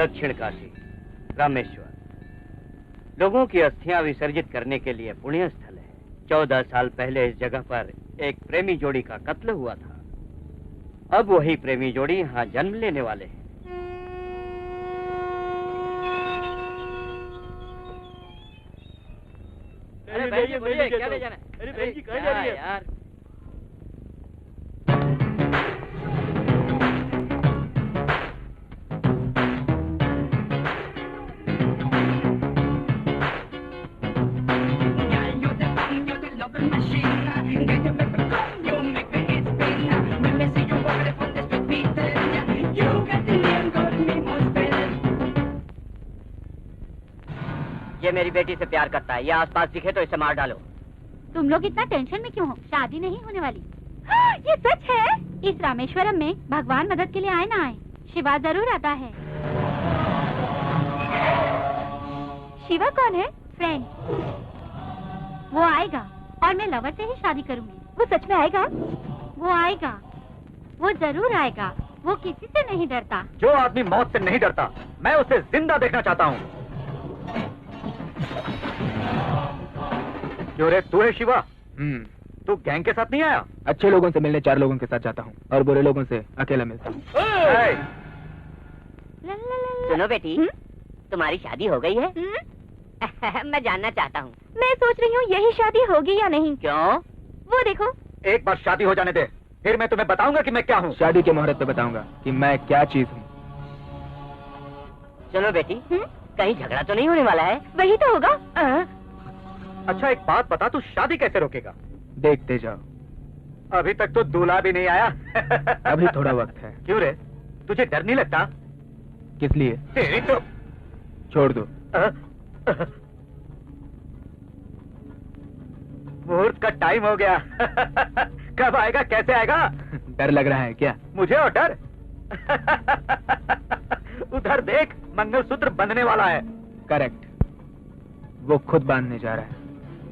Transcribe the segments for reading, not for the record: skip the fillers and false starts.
दक्षिण काशी रामेश्वर लोगों की अस्थियां विसर्जित करने के लिए पुण्य स्थल है। 14 साल पहले इस जगह पर एक प्रेमी जोड़ी का कत्ल हुआ था। अब वही प्रेमी जोड़ी यहाँ जन्म लेने वाले हैं। अरे बहन जी बोलिए, क्या ले जाना? अरे बहन जी कहाँ जा रही है यार? ये मेरी बेटी से प्यार करता है। ये आसपास दिखे तो इसे मार डालो। तुम लोग इतना टेंशन में क्यों हो? शादी नहीं होने वाली। ये सच है? इस रामेश्वरम में भगवान मदद के लिए आए ना आए, शिवा जरूर आता है। शिवा कौन है? फ्रेंड। वो आएगा और मैं लवर से ही शादी करूंगी। वो सच में आएगा? वो आएगा, वो जरूर आएगा। वो किसी से नहीं डरता। जो आदमी मौत से नहीं डरता, मैं उसे जिंदा देखना चाहता हूँ। क्यों रे, तू है शिवा? तू गैंग के साथ नहीं आया? अच्छे लोगों से मिलने 4 लोगों के साथ जाता हूँ और बुरे लोगों से अकेला मिलता हूँ। सुनो बेटी, तुम्हारी शादी हो गई है? मैं जानना चाहता हूँ। मैं सोच रही हूँ यही शादी होगी या नहीं। क्यों? वो देखो। एक बार शादी हो जाने दे, फिर मैं तुम्हें बताऊंगा कि मैं क्या हूँ। शादी के मुहूर्त पे बताऊंगा कि मैं क्या चीज हूँ। चलो बेटी, कहीं झगड़ा तो नहीं होने वाला है? वही तो होगा। अच्छा एक बात बता, तू शादी कैसे रोकेगा? देखते जाओ। अभी तक तो दूल्हा भी नहीं आया। अभी थोड़ा वक्त है। क्यों रे, तुझे डर नहीं लगता? किस लिए? तेरी तो छोड़ दो। मुहूर्त का टाइम हो गया। कब आएगा, कैसे आएगा? डर लग रहा है क्या? मुझे और डर? उधर देख, मंगलसूत्र बंधने वाला है। करेक्ट, वो खुद बांधने जा रहा है।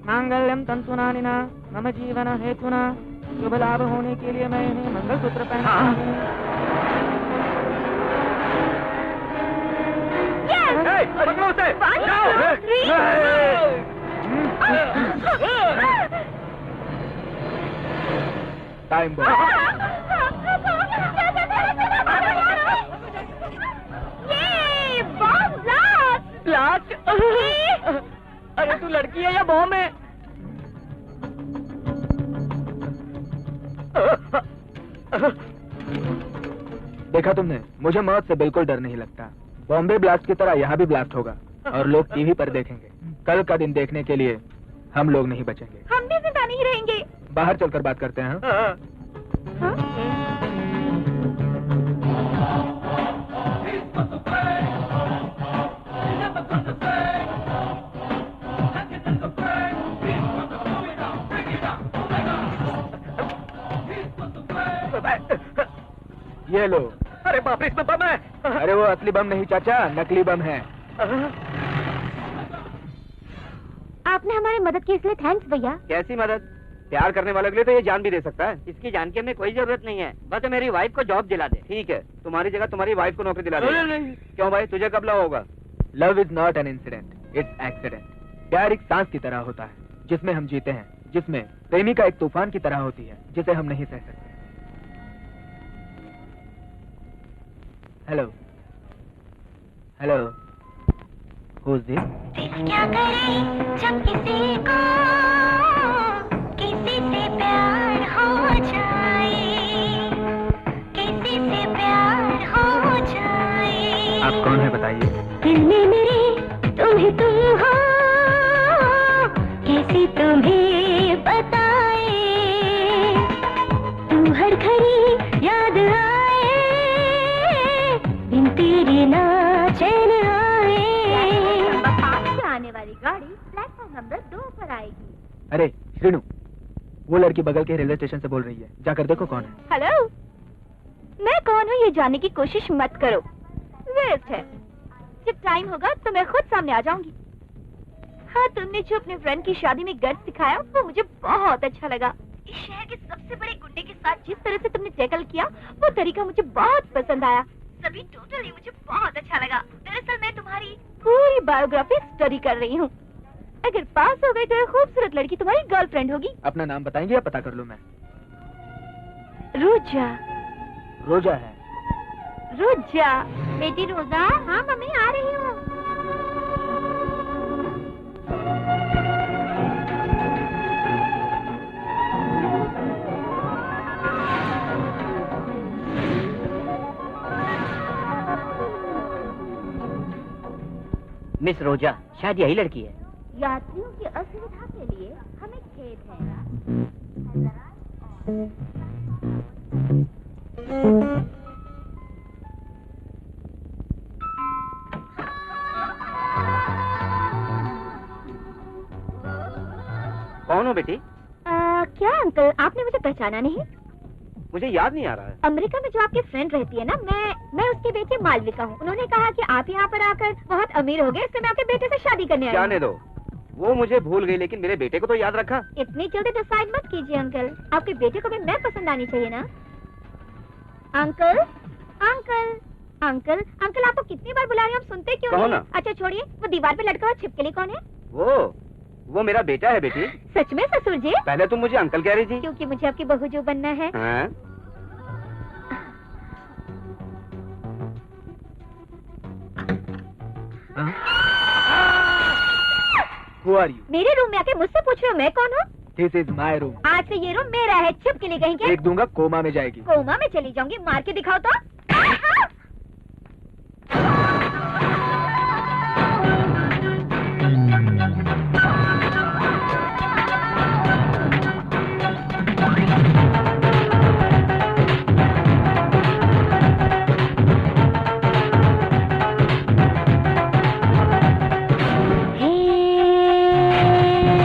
मांगल्यम तंतुना निना मम जीवन हेतुना, शुभ लाभ होने के लिए मैं इन्हें मंगलसूत्र पहनता हूँ। पकड़ो उसे! जाओ! Time bomb. ये बॉम्ब ब्लास्ट! अरे तू लड़की है या बॉम्ब है? देखा तुमने, मुझे मौत से बिल्कुल डर नहीं लगता। बॉम्बे ब्लास्ट की तरह यहाँ भी ब्लास्ट होगा और लोग टीवी पर देखेंगे। कल का दिन देखने के लिए हम लोग नहीं बचेंगे। हम भी जिंदा नहीं रहेंगे। बाहर चलकर बात करते हैं। ये लो। अरे बाप रे, इसमें बम है। अरे वो असली बम नहीं चाचा, नकली बम है। आपने हमारी मदद की इसलिए थैंक्स भैया। कैसी मदद? प्यार करने वालों के लिए तो ये जान भी दे सकता है। इसकी जान की हमें कोई जरूरत नहीं है, बस मेरी वाइफ को जॉब दिला दे। ठीक है, तुम्हारी जगह तुम्हारी वाइफ को नौकरी दिला दे। क्यों भाई, तुझे कब लव होगा? Love is not an incident, it's accident. प्यार एक सांस की तरह होता है जिसमें हम जीते हैं, जिसमें प्रेमी का एक तूफान की तरह होती है जिसे हम नहीं सह सकते। Hello hello, who is this? क्या करे जब किसी को किसी से प्यार हो जाए, किसी से प्यार हो जाए। आप कौन है बताइए? दिल में मेरे तुम ही तुम हो, कैसे तुम्हें बताए, तू हर घड़ी याद आए, बिन तेरे ना चैन आए। आने वाली गाड़ी प्लेटफॉर्म नंबर 2 पर आएगी। अरे श्रीनु, वो लड़की बगल के रेलवे स्टेशन से बोल रही है, जाकर देखो कौन है। हेलो, मैं कौन हूँ ये जानने की कोशिश मत करो, वेस्ट है। जब टाइम होगा तो मैं खुद सामने आ जाऊंगी। हाँ, तुमने जो अपने फ्रेंड की शादी में गर्व दिखाया वो मुझे बहुत अच्छा लगा। इस शहर के सबसे बड़े गुंडे के साथ जिस तरह से तुमने टैकल किया वो तरीका मुझे बहुत पसंद आया। सभी टोटली मुझे बहुत अच्छा लगा। दरअसल मैं तुम्हारी पूरी बायोग्राफी स्टडी कर रही हूँ। अगर पास हो गई तो एक खूबसूरत लड़की तुम्हारी गर्लफ्रेंड होगी। अपना नाम बताएंगे या पता कर लूं मैं? रोजा। रोजा है। रोजा। बेटी रोजा। हाँ मम्मी आ रही हूँ। मिस रोजा, शायद यही लड़की है। यात्रियों की असुविधा के लिए हमें खेद है। कौन हो बेटी? क्या अंकल, आपने मुझे पहचाना नहीं? मुझे याद नहीं आ रहा है। अमेरिका में जो आपकी फ्रेंड रहती है ना, मैं उसके बेटे मालविका हूँ। उन्होंने कहा कि आप यहाँ पर आकर बहुत अमीर हो गए, इसलिए मैं आपके बेटे से शादी करने आई हूँ। जाने दो, वो मुझे भूल गई, लेकिन मेरे बेटे को तो याद रखा। इतनी जल्दी डिसाइड मत कीजिए अंकल, आपके बेटे को भी मैं पसंद आनी चाहिए ना। अंकल अंकल अंकल अंकल, आपको कितनी बार बुला रही हूँ, आप सुनते क्यों कहो नहीं? ना। अच्छा छोड़िए, वो दीवार पे लटका हुआ छिपकली कौन है? वो मेरा बेटा है बेटी। सच में ससुर जी? पहले तुम मुझे अंकल कह रही थी। क्योंकि मुझे आपकी बहू जो बनना है। हाँ? Who are you? मेरे रूम में आके मुझसे पूछ रहे हो मैं कौन हूँ? This is my room. आज से ये रूम मेरा है, छिपकली कहेंगे। देख दूंगा, कोमा में जाएगी। कोमा में चली जाऊंगी, मार के दिखाओ तो।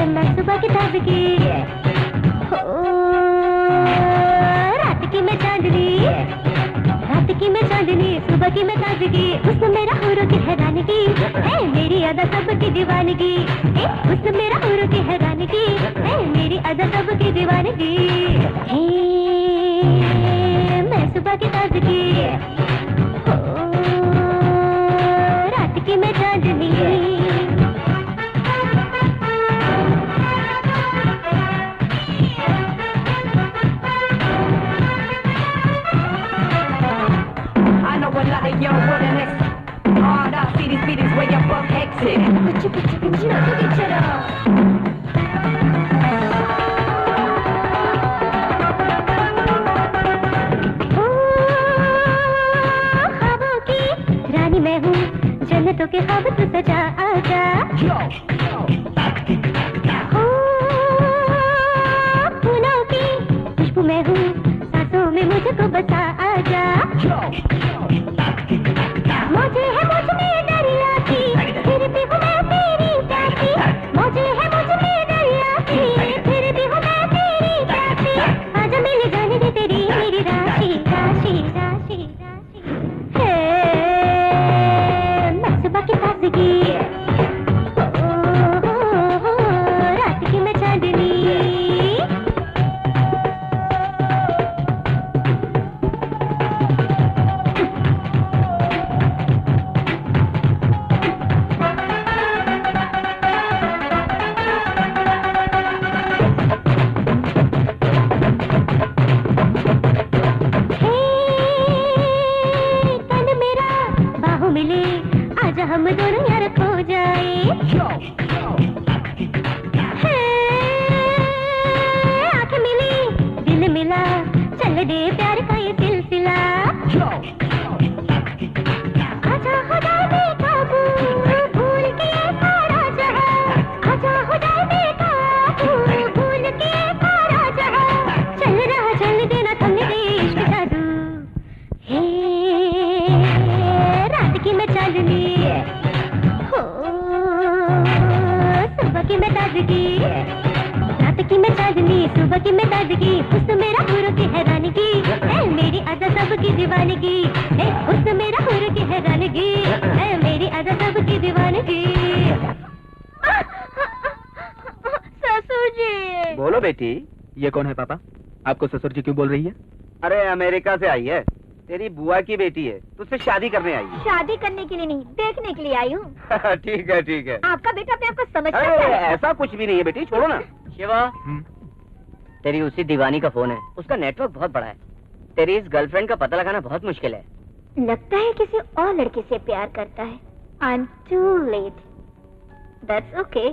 मैं सुबह की ताज़गी, रात की मैं चांदनी, रात की मैं चांदनी, सुबह की मैं ताज़गी, उसमें मेरा हुरू की हैरानगी, है मेरी अदा सबकी दीवानगी, उसमें मेरा हुरू की हैरानगी, है मेरी अदा सबकी दीवानगी। मैं सुबह की ताज़गी, रात की मैं चांदनी। ख्वाबों की रानी मैं हूँ, जन्नतों के ख्वाब तू सजा आजा। फूलों की खुशबू मैं हूँ, सांसों में मुझको बसा आजा। मौजे है मुझ में दरिया की, फिर भी हूँ मैं तेरी प्यासी। मौजे है मुझ में दरिया की, फिर भी हूँ मैं तेरी प्यासी। आजा मिल जाने दे तेरी मेरी राशि राशि राशि राशि। है मैं सुबह की ताज़गी, रात की मैं चांदनी। तन मेरा बाहों मिले, आजा हम दोनों यार खो जाए। आंखें मिली, दिल मिला, चल दे प्यार का ये सिलसिला। आजा हो जाए बेकाबू, भूल के सारा जहां। आजा हो जाए बेकाबू, भूल के सारा जहां। चल रहा चल देना थमने दे इश्क जादू। हे रात की मैं चांदनी, हो सुबह की मैं ताज़गी, रात की मैं चांदनी, सुबह की मैं ताज़गी। हुस्न मेरा हुरू की हैरानगी, है मेरी अदा सबकी दीवानगी, है हुस्न मेरा हुरू की हैरानगी, है मेरी अदा सबकी दीवानगी। ससुर जी। बोलो बेटी। ये कौन है पापा? आपको ससुर जी क्यों बोल रही है? अरे अमेरिका से आई है, तेरी बुआ की बेटी है, तुझसे शादी करने आई है। शादी करने के लिए नहीं, देखने के लिए आई हूँ। ठीक है ठीक है। आपका बेटा अपने आप को समझता अरे है। ऐसा कुछ भी नहीं है बेटी, छोड़ो ना। शिवा, तेरी उसी दीवानी का फोन है, उसका नेटवर्क बहुत बड़ा है। तेरी इस गर्लफ्रेंड का पता लगाना बहुत मुश्किल है। लगता है किसी और लड़के से प्यार करता है। I'm too late. That's okay.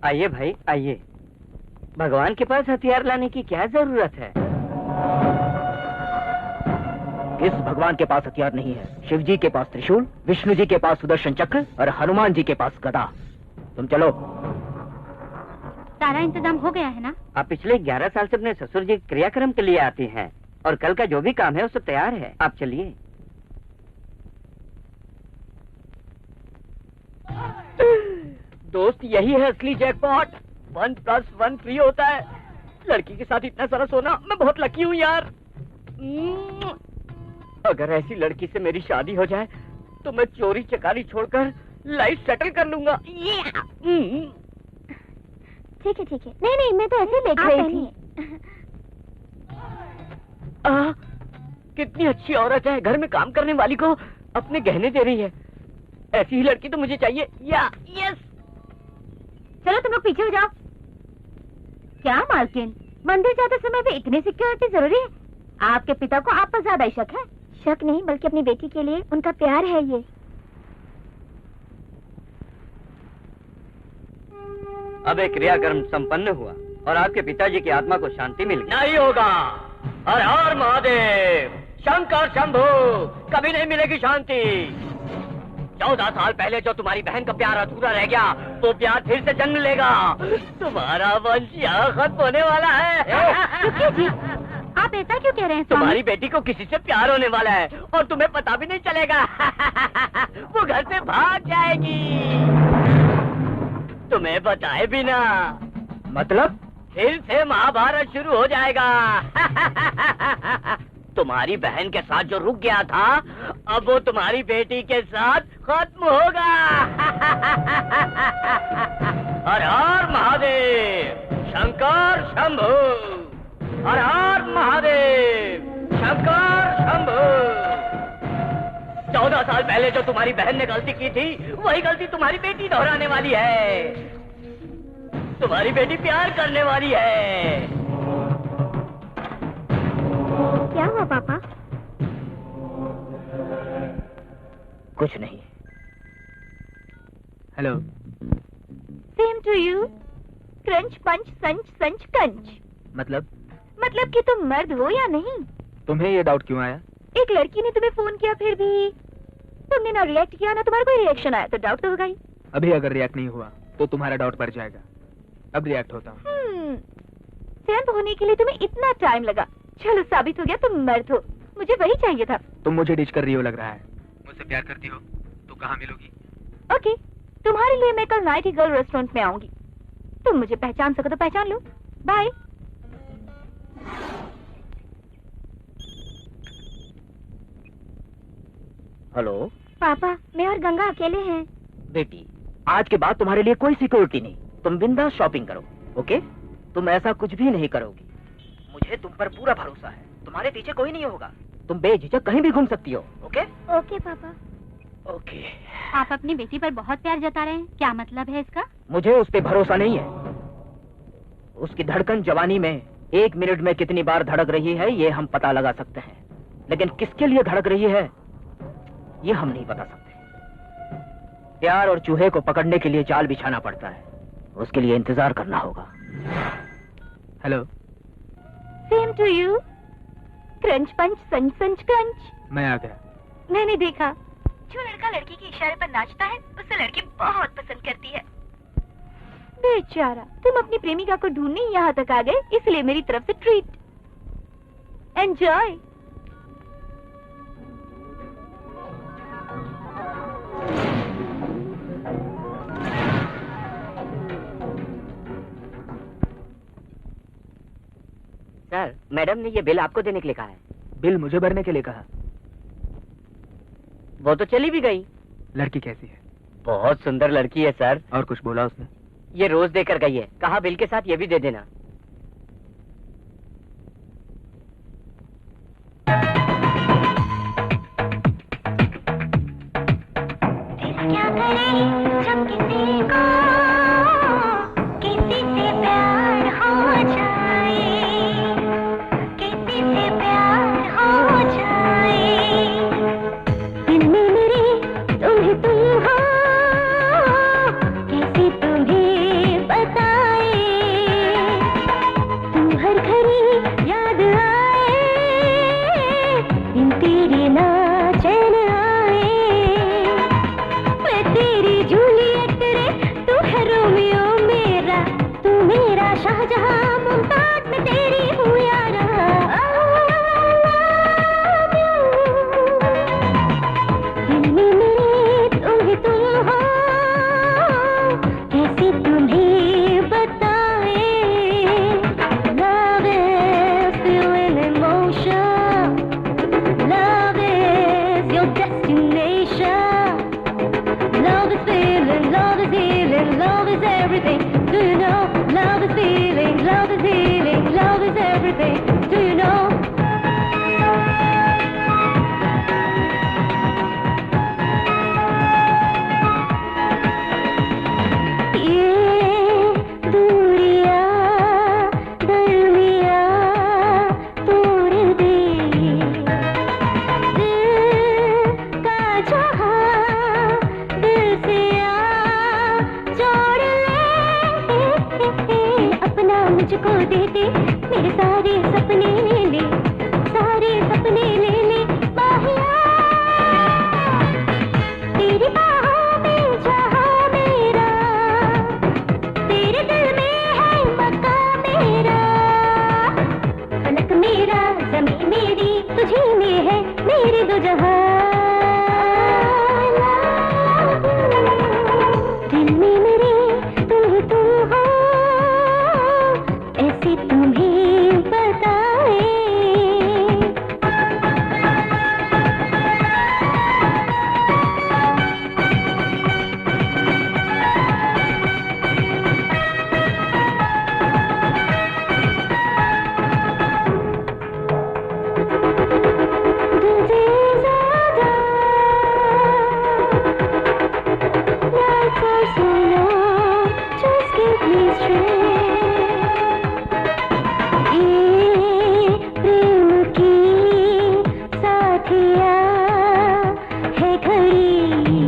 आइए भाई आइए, भगवान के पास हथियार लाने की क्या जरूरत है? किस भगवान के पास हथियार नहीं है? शिव जी के पास त्रिशूल, विष्णु जी के पास सुदर्शन चक्र और हनुमान जी के पास गदा। तुम चलो। सारा इंतजाम हो गया है ना? आप पिछले 11 साल से अपने ससुर जी क्रियाक्रम के लिए आती हैं और कल का जो भी काम है वो सब तैयार है, आप चलिए। दोस्त, यही है असली जैकपॉट। 1+1 फ्री होता है। लड़की के साथ इतना सारा सोना, मैं बहुत लकी हूँ यार। अगर ऐसी लड़की से मेरी शादी हो जाए तो मैं चोरी चकारी छोड़कर लाइफ सेटल कर लूंगा। ठीक है ठीक है। नहीं नहीं, मैं तो ऐसे ही देख रही थी। कितनी अच्छी औरत है, घर में काम करने वाली को अपने गहने दे रही है। ऐसी ही लड़की तो मुझे चाहिए। यस। चलो तुम लोग पीछे हो जाओ। क्या मालकिन, मंदिर जाते समय भी इतनी सिक्योरिटी जरूरी है? आपके पिता को आप पर ज्यादा शक है। शक नहीं, बल्कि अपनी बेटी के लिए उनका प्यार है ये। अब एक क्रियाक्रम संपन्न हुआ और आपके पिताजी की आत्मा को शांति मिल गई। नहीं होगा। हर हर महादेव, शंकर शंभू, कभी नहीं मिलेगी शांति। 14 साल पहले जो तुम्हारी बहन का प्यार अधूरा रह गया, वो प्यार फिर से जन्म लेगा। तुम्हारा वंश यहाँ खत्म होने वाला है। रुकिए जी, आप ऐसा क्यों कह रहे हैं? तुम्हारी बेटी को किसी से प्यार होने वाला है और तुम्हें पता भी नहीं चलेगा। वो घर से भाग जाएगी, तुम्हें बताए बिना। मतलब? फिर से महाभारत शुरू हो जाएगा। तुम्हारी बहन के साथ जो रुक गया था, अब वो तुम्हारी बेटी के साथ खत्म होगा। हर हर महादेव, शंकर शंभू। हर हर महादेव, शंकर शंभू। 14 साल पहले जो तुम्हारी बहन ने गलती की थी, वही गलती तुम्हारी बेटी दोहराने वाली है। तुम्हारी बेटी प्यार करने वाली है। क्या हुआ पापा? कुछ नहीं। Hello. Same to you. Crunch punch संच संच कंच। मतलब कि तुम मर्द हो या नहीं? तुम्हें ये डाउट क्यों आया? एक लड़की ने तुम्हें फोन किया, फिर भी तुमने ना रिएक्ट किया, ना तुम्हारा कोई रिएक्शन आया, तो डाउट तो होगा ही। अभी अगर रिएक्ट नहीं हुआ तो तुम्हारा डाउट बढ़ जाएगा। अब रिएक्ट होता हूँ। सैंप होने के लिए तुम्हें इतना टाइम लगा। चलो, साबित हो गया तुम मर्द हो। मुझे वही चाहिए था। तुम मुझे डिच कर रही हो लग रहा है। मुझसे प्यार करती हो तो कहाँ मिलोगी? ओके, तुम्हारे लिए मैं कल नाइटी गर्ल रेस्टोरेंट में आऊंगी। तुम मुझे पहचान सको तो पहचान लो। बाय। हेलो पापा, मैं और गंगा अकेले हैं। बेटी, आज के बाद तुम्हारे लिए कोई सिक्योरिटी नहीं। तुम बिंदास शॉपिंग करो, ओके? तुम ऐसा कुछ भी नहीं करोगी। मुझे तुम पर पूरा भरोसा है। तुम्हारे पीछे कोई नहीं होगा। तुम बेझिझक कहीं भी घूम सकती हो, ओके? ओके पापा। ओके। आप अपनी बेटी पर बहुत प्यार जता रहे हैं, क्या मतलब है इसका? मुझे उस पे भरोसा नहीं है। उसकी धड़कन जवानी में 1 मिनट में कितनी बार धड़क रही है, ये हम पता लगा सकते हैं, लेकिन किसके लिए धड़क रही है ये हम नहीं बता सकते। प्यार और चूहे को पकड़ने के लिए जाल बिछाना पड़ता है, उसके लिए इंतजार करना होगा। Hello. Same to you. Crunch punch संच संच क्रंच। मैं आ गया। मैंने देखा, जो लड़का लड़की के इशारे पर नाचता है, उसे लड़की बहुत पसंद करती है। बेचारा, तुम अपनी प्रेमिका को ढूंढने यहाँ तक आ गए, इसलिए मेरी तरफ से ट्रीट। एंजॉय। सर, मैडम ने ये बिल आपको देने के लिए कहा है। बिल मुझे भरने के लिए कहा? वो तो चली भी गई। लड़की कैसी है? बहुत सुंदर लड़की है सर। और कुछ बोला उसने? ये रोज देकर गई है, कहा बिल के साथ ये भी दे देना। क्या करे जब किसी को किसी से प्यार हो जाए, किसी से प्यार हो जाए, दिल में मेरे तुम्हें तुम हो, कैसे तुम्हें बताए, तू हर घड़ी याद आए, दिन तेरे ना चैन आए, मैं तेरी जूलियट रे, तू है रोमियो मेरा, तू मेरा शाहजहां, मुमताज मैं तेरी हूँ यारा। दिल में मेरे तुम्हें तुम हो, कैसे तुम्हें बताए, love is feeling emotion, love is your destination, love is feeling, love is healing, love is everything, do you know, love is feeling, love is healing, love is everything, do you know. ये दूरियां दरमियां तोड़ दे, दिल का जहां दिल से आ जोड़ ले, अपना मुझको दे दे, मेरे सारे सपने ले ले, सारे सपने ले ले, बाहिया तेरी बाहों में जहां मेरा, तेरे दिल में है मकान मेरा, फलक मेरा ज़मीन मेरी, तुझी में है मेरे दो जहां। दिल में मेरे तुम हो, ऐसे तुम्हें बताए। दिल से ज़्यादा nights are so long, just give me strength, ये प्रेम की साथिया है घड़ी,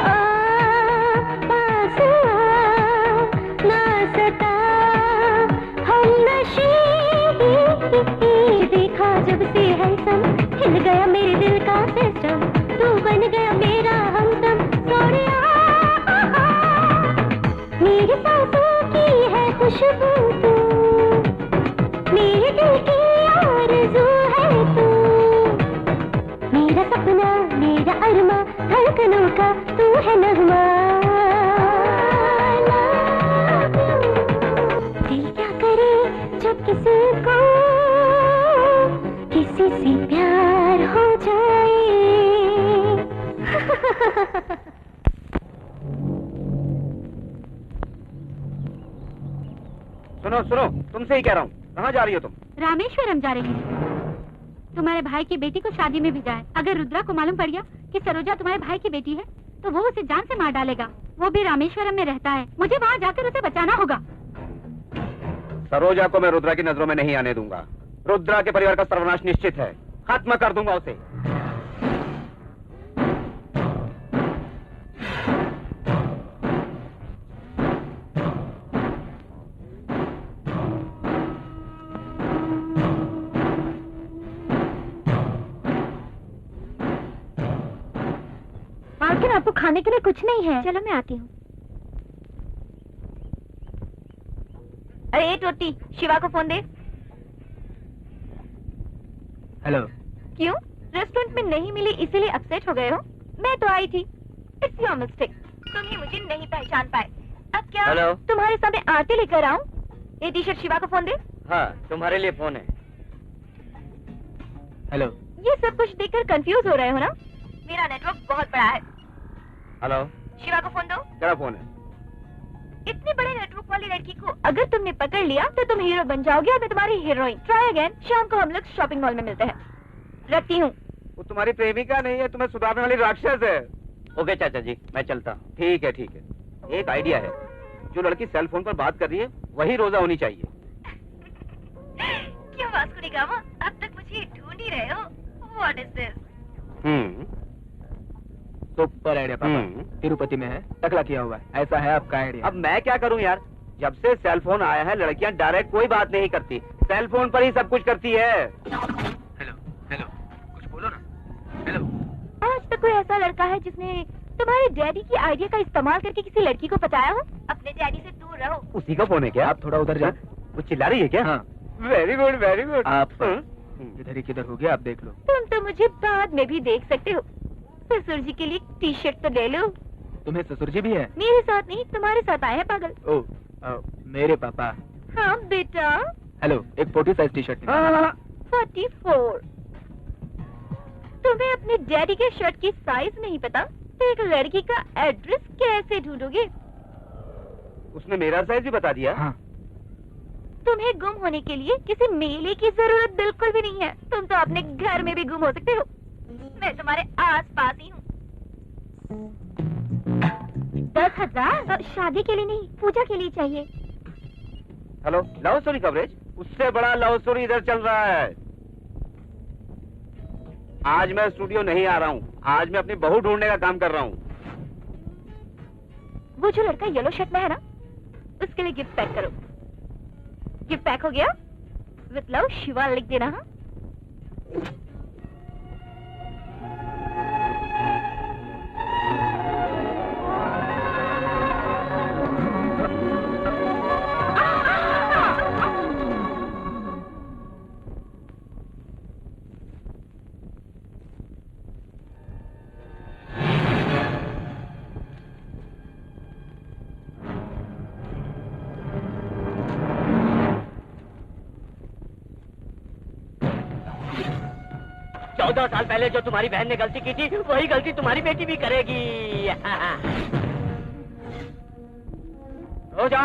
आ पास आ ना सता हम नशी, देखा जब से हैंडसम, हिल गया मेरे दिल का सिस्टम, तू बन गया मेरा हमदम, सोनिया मेरी सांसों की है खुशबू तू, मेरे दिल की आरज़ू है तू, मेरा सपना मेरा अरमा, धड़कनों का तू है नगमा। दिल क्या करे जब किसी को किसी से प्यार हो जाए। सुनो सुनो, तुमसे ही कह रहा हूँ, कहाँ जा रही हो तुम? रामेश्वरम जा रही हूँ। तुम्हारे भाई की बेटी को शादी में भेजा है। अगर रुद्रा को मालूम पड़ गया कि सरोजा तुम्हारे भाई की बेटी है तो वो उसे जान से मार डालेगा। वो भी रामेश्वरम में रहता है, मुझे वहाँ जाकर उसे बचाना होगा। सरोजा को मैं रुद्रा की नजरों में नहीं आने दूंगा। रुद्रा के परिवार का सर्वनाश निश्चित है, खत्म कर दूंगा उसे। लेकिन आपको खाने के लिए कुछ नहीं है। चलो मैं आती हूँ। अरे टोटी, शिवा को फोन दे। हेलो। क्यों, रेस्टोरेंट में नहीं मिली इसीलिए अपसेट हो गए हो? मैं तो आई थी। It's your mistake. तुम ही मुझे नहीं पहचान पाए। अब क्या हेलो? तुम्हारे सामने आरती लेकर आऊं? ये टी शर्ट शिवा को फोन दे। हाँ, तुम्हारे लिए फोन है। हेलो। ये सब कुछ देखकर कंफ्यूज हो रहे हो ना? मेरा नेटवर्क बहुत बड़ा है। हेलो, शिवा को फोन दो। तेरा फोन है। इतनी बड़े नेटवर्क वाली लड़की को अगर तुमने पकड़ लिया तो तुम हीरो बन जाओगे और मैं तुम्हारी हीरोइन। Try again. शाम को हम लोग शॉपिंग मॉल में मिलते हैं। रखती हूँ। वो तुम्हारी प्रेमिका नहीं है, तुम्हें सुधारने वाली राक्षस है। ओके चाचा जी, मैं चलता हूँ। ठीक है ठीक है। एक आइडिया है, जो लड़की सेल फोन पर बात कर रही है वही रोजा होनी चाहिए। क्यों वास्को डी गामा, अब तक मुझे ढूंढ ही रहे हो? What is this? Super idea पापा। तिरुपति में है, टकला किया हुआ है। ऐसा है आपका आइडिया। अब मैं क्या करूं यार, जब से सेल फोन आया है लड़कियां डायरेक्ट कोई बात नहीं करती, सेल फोन पर ही सब कुछ करती है। हेलो हेलो, कुछ बोलो ना। हेलो। आज तक कोई ऐसा लड़का है जिसने तुम्हारे डैडी की आइडिया का इस्तेमाल करके किसी लड़की को पटाया हो? अपने डैडी से दूर रहो। उसी का फोन है क्या? आप थोड़ा उधर जाओ। वो चिल्ला रही है क्या? हाँ। Very good very good. आप इधर ही किधर हो गया, आप देख लो। तुम तो मुझे बाद में भी देख सकते हो। ससुर जी के लिए टी शर्ट तो ले लो। तुम्हें ससुर जी भी है? मेरे साथ नहीं, तुम्हारे साथ आए हैं पागल। ओ, मेरे पापा। हाँ बेटा। हेलो, एक 40 साइज टी शर्ट। 44। तुम्हें अपने डैडी के शर्ट की साइज नहीं पता तो एक लड़की का एड्रेस कैसे ढूंढोगे? उसने मेरा साइज भी बता दिया। हाँ। तुम्हें गुम होने के लिए किसी मेले की जरूरत बिल्कुल भी नहीं है। तुम तो अपने घर में भी गुम हो सकते हो। मैं तुम्हारे आस पास ही हूँ। 10,000 शादी के लिए नहीं, पूजा के लिए चाहिए। Hello, love story coverage? उससे बड़ा लव स्टोरी इधर चल रहा है। आज मैं स्टूडियो नहीं आ रहा हूँ, आज मैं अपनी बहू ढूंढने का काम कर रहा हूँ। वो जो लड़का येलो शर्ट में है ना, उसके लिए गिफ्ट पैक करो। गिफ्ट पैक हो गया? विथ लव शिवा लिख देना। हाँ? चौदह साल पहले जो तुम्हारी बहन ने गलती की थी वही गलती तुम्हारी बेटी भी करेगी। रोजा।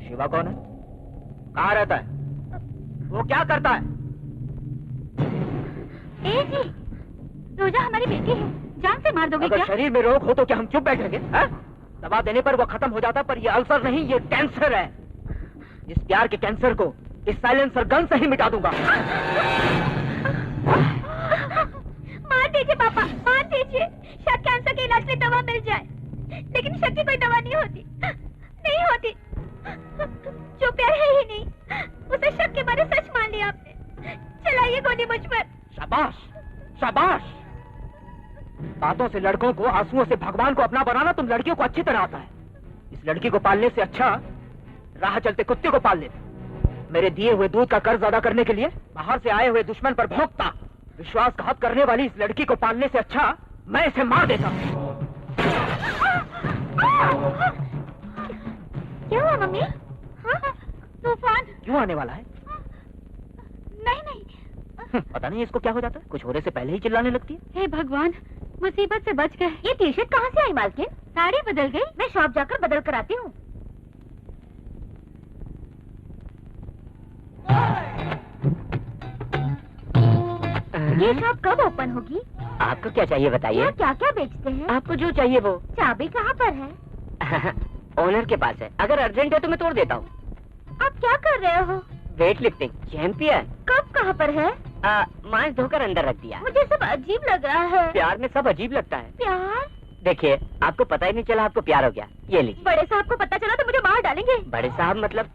शिवा कौन है? कहाँ रहता है? वो क्या करता है? ए जी, रोजा हमारी बेटी है, जान से मार दोगे अगर क्या? शरीर में रोग हो तो क्या हम चुप बैठेंगे? दवा देने पर वो खत्म हो जाता, पर ये अल्सर नहीं, ये कैंसर है। इस प्यार के कैंसर को इस साइलेंसर गन से ही मिटा दूंगा। मार दीजिए पापा, मार दीजिए। शायद कैंसर के इलाज में दवा मिल जाए, लेकिन शक की कोई दवा नहीं होती, नहीं होती। जो प्यार है ही नहीं, उसे शक के बारे सच मान लिया आपने। चलाइए गोली मुझ पर। शाबाश शाबाश। बातों से लड़कों को, आंसुओं से भगवान को अपना बनाना तुम लड़कियों को अच्छी तरह आता है। इस लड़की को पालने से अच्छा राह चलते कुत्ते को पाल लेते। मेरे दिए हुए दूध का कर्ज अदा करने के लिए बाहर से आए हुए दुश्मन पर भौंकता। विश्वासघात करने वाली इस लड़की को पालने से अच्छा मैं इसे मार देता। क्या हुआ मम्मी? हाँ? तूफान क्यों आने वाला है? नहीं नहीं। पता नहीं इसको क्या हो जाता है, कुछ होने से पहले ही चिल्लाने लगती है। हे भगवान, मुसीबत से बच गए। ये टी शर्ट कहाँ से आई मालकिन? साड़ी बदल गई, मैं शॉप जाकर बदल कर आती हूँ। ये शॉप कब ओपन होगी? आपको क्या चाहिए बताइए? यहाँ क्या क्या बेचते हैं? आपको जो चाहिए वो। चाबी कहाँ पर है? ओनर के पास है, अगर अर्जेंट है तो मैं तोड़ देता हूँ। आप क्या कर रहे हो? Weight lifting champion. कब कहाँ पर है? मांस धोकर अंदर रख दिया। मुझे सब अजीब लग रहा है। प्यार में सब अजीब लगता है। प्यार? देखिए, आपको पता ही नहीं चला आपको प्यार हो गया। ये लीजिए। बड़े साहब को पता चला तो मुझे मार डालेंगे। बड़े साहब मतलब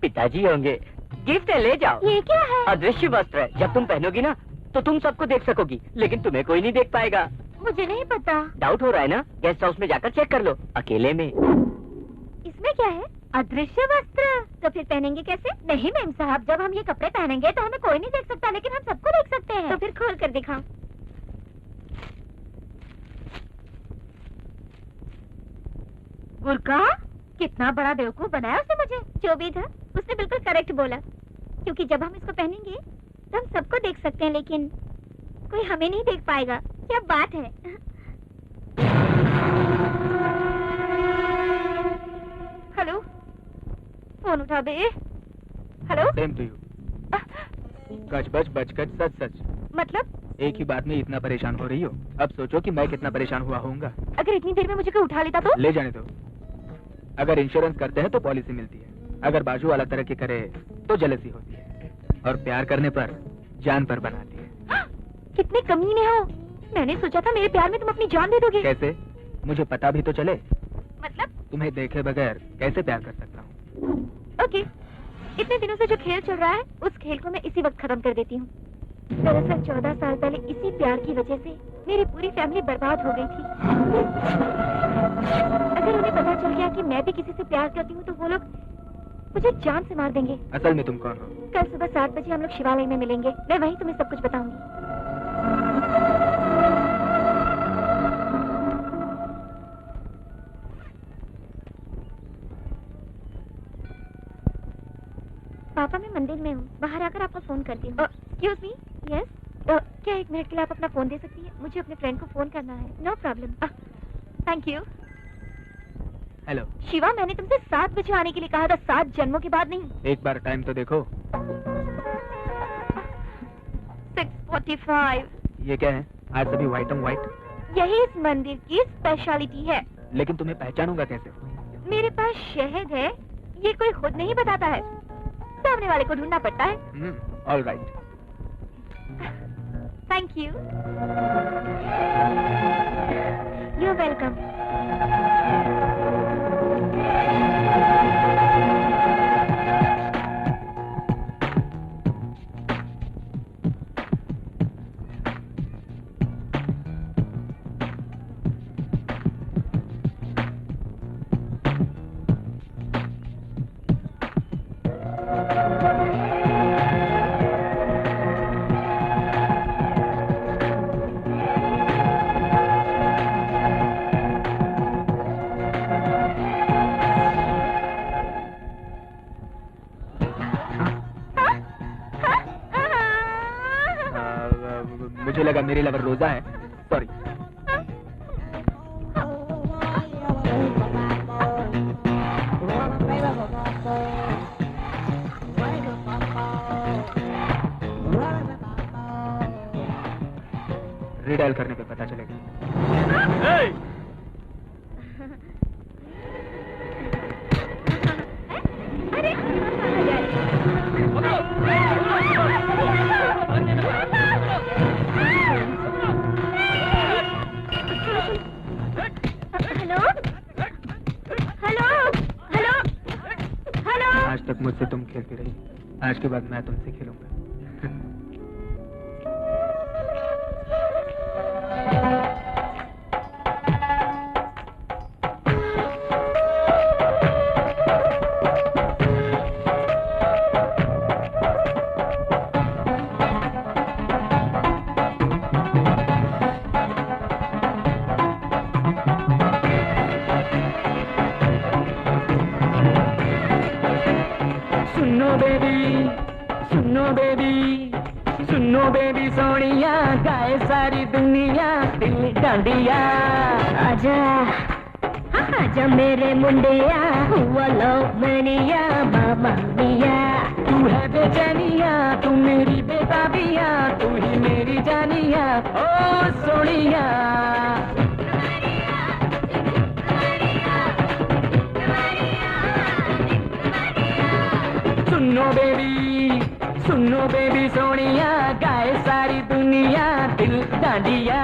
पिताजी होंगे। गिफ्ट है, ले जाओ। ये क्या है? अदृश्य वस्त्र है, जब तुम पहनोगी ना तो तुम सबको देख सकोगी, लेकिन तुम्हें कोई नहीं देख पाएगा। मुझे नहीं पता। डाउट हो रहा है ना? गेस्ट हाउस में जाकर चेक कर लो, अकेले में। इसमें क्या है? अदृश्य वस्त्र। तो फिर पहनेंगे कैसे? नहीं मैम साहब, जब हम ये कपड़े पहनेंगे तो हमें कोई नहीं देख सकता, लेकिन हम सबको देख सकते हैं। तो फिर खोल कर दिखाओ। गुरका, कितना बड़ा बेवकूफ बनाया उसने मुझे। जो भी था उसने बिल्कुल करेक्ट बोला, क्योंकि जब हम इसको पहनेंगे तो हम सबको देख सकते हैं, लेकिन कोई हमें नहीं देख पाएगा। क्या बात है। फोन उठा बे। हेलो। Same to you. गच बच बच गच सच सच। मतलब? एक ही बात में इतना परेशान हो रही हो, अब सोचो कि मैं कितना परेशान हुआ होऊंगा। अगर इतनी देर में मुझे कोई उठा लेता तो? ले जाने दो। अगर इंश्योरेंस करते हैं तो पॉलिसी मिलती है, अगर बाजू वाला तरक्की करे तो जलसी होती है, और प्यार करने पर जान पर बनाती है। कितने कमीने हो। मैंने सोचा था मेरे प्यार में तुम अपनी जान दे दोगे। कैसे? मुझे पता भी तो चले। मतलब? तुम्हें देखे बगैर कैसे प्यार कर सकता हूँ। ओके, इतने दिनों से जो खेल चल रहा है उस खेल को मैं इसी वक्त खत्म कर देती हूँ। दरअसल 14 साल पहले इसी प्यार की वजह से मेरी पूरी फैमिली बर्बाद हो गई थी। अगर उन्हें पता चल गया कि मैं भी किसी से प्यार करती हूँ तो वो लोग मुझे जान से मार देंगे। असल में तुम कौन हो? कल सुबह 7 बजे हम लोग शिवालय में मिलेंगे, मैं वहीं तुम्हें सब कुछ बताऊंगी। पापा मैं मंदिर में हूँ, बाहर आकर आपको फोन करती हूँ। Excuse me. यस। क्या 1 मिनट के लिए आप अपना फोन दे सकती है? मुझे अपने फ्रेंड को फोन करना है। No problem. Thank you. Hello Shiva, मैंने तुमसे 7 बजे आने के लिए कहा था, 7 जन्मों के बाद नहीं। एक बार टाइम तो देखो। 6:45। ये क्या है? आज सभी व्हाइट एंड व्हाइट। यही इस मंदिर की स्पेशलिटी है। लेकिन तुम्हें पहचानूंगा कैसे? मेरे पास शहद है, ये कोई खुद नहीं बताता है, सामने वाले को ढूंढना पड़ता है। All right. Thank you. You welcome. मुझे लगा मेरी लवर रोजा है, सॉरी। रीडायल करने पे पता चलेगा। आज तक मुझसे तुम खेलती रही, आज के बाद मैं तुमसे खेलूंगा। सुनो बेबी सोनिया, गाए सारी दुनिया दिल डांडिया। आजा आजा मेरे मुंडिया, हुआ लो मनिया मामा मिया। तू है बेचैनिया, तू मेरी बेताबिया, तू ही मेरी जानिया ओ सोनिया। सुनो बेबी सोनिया, गाए सारी दुनिया दिल डांडिया।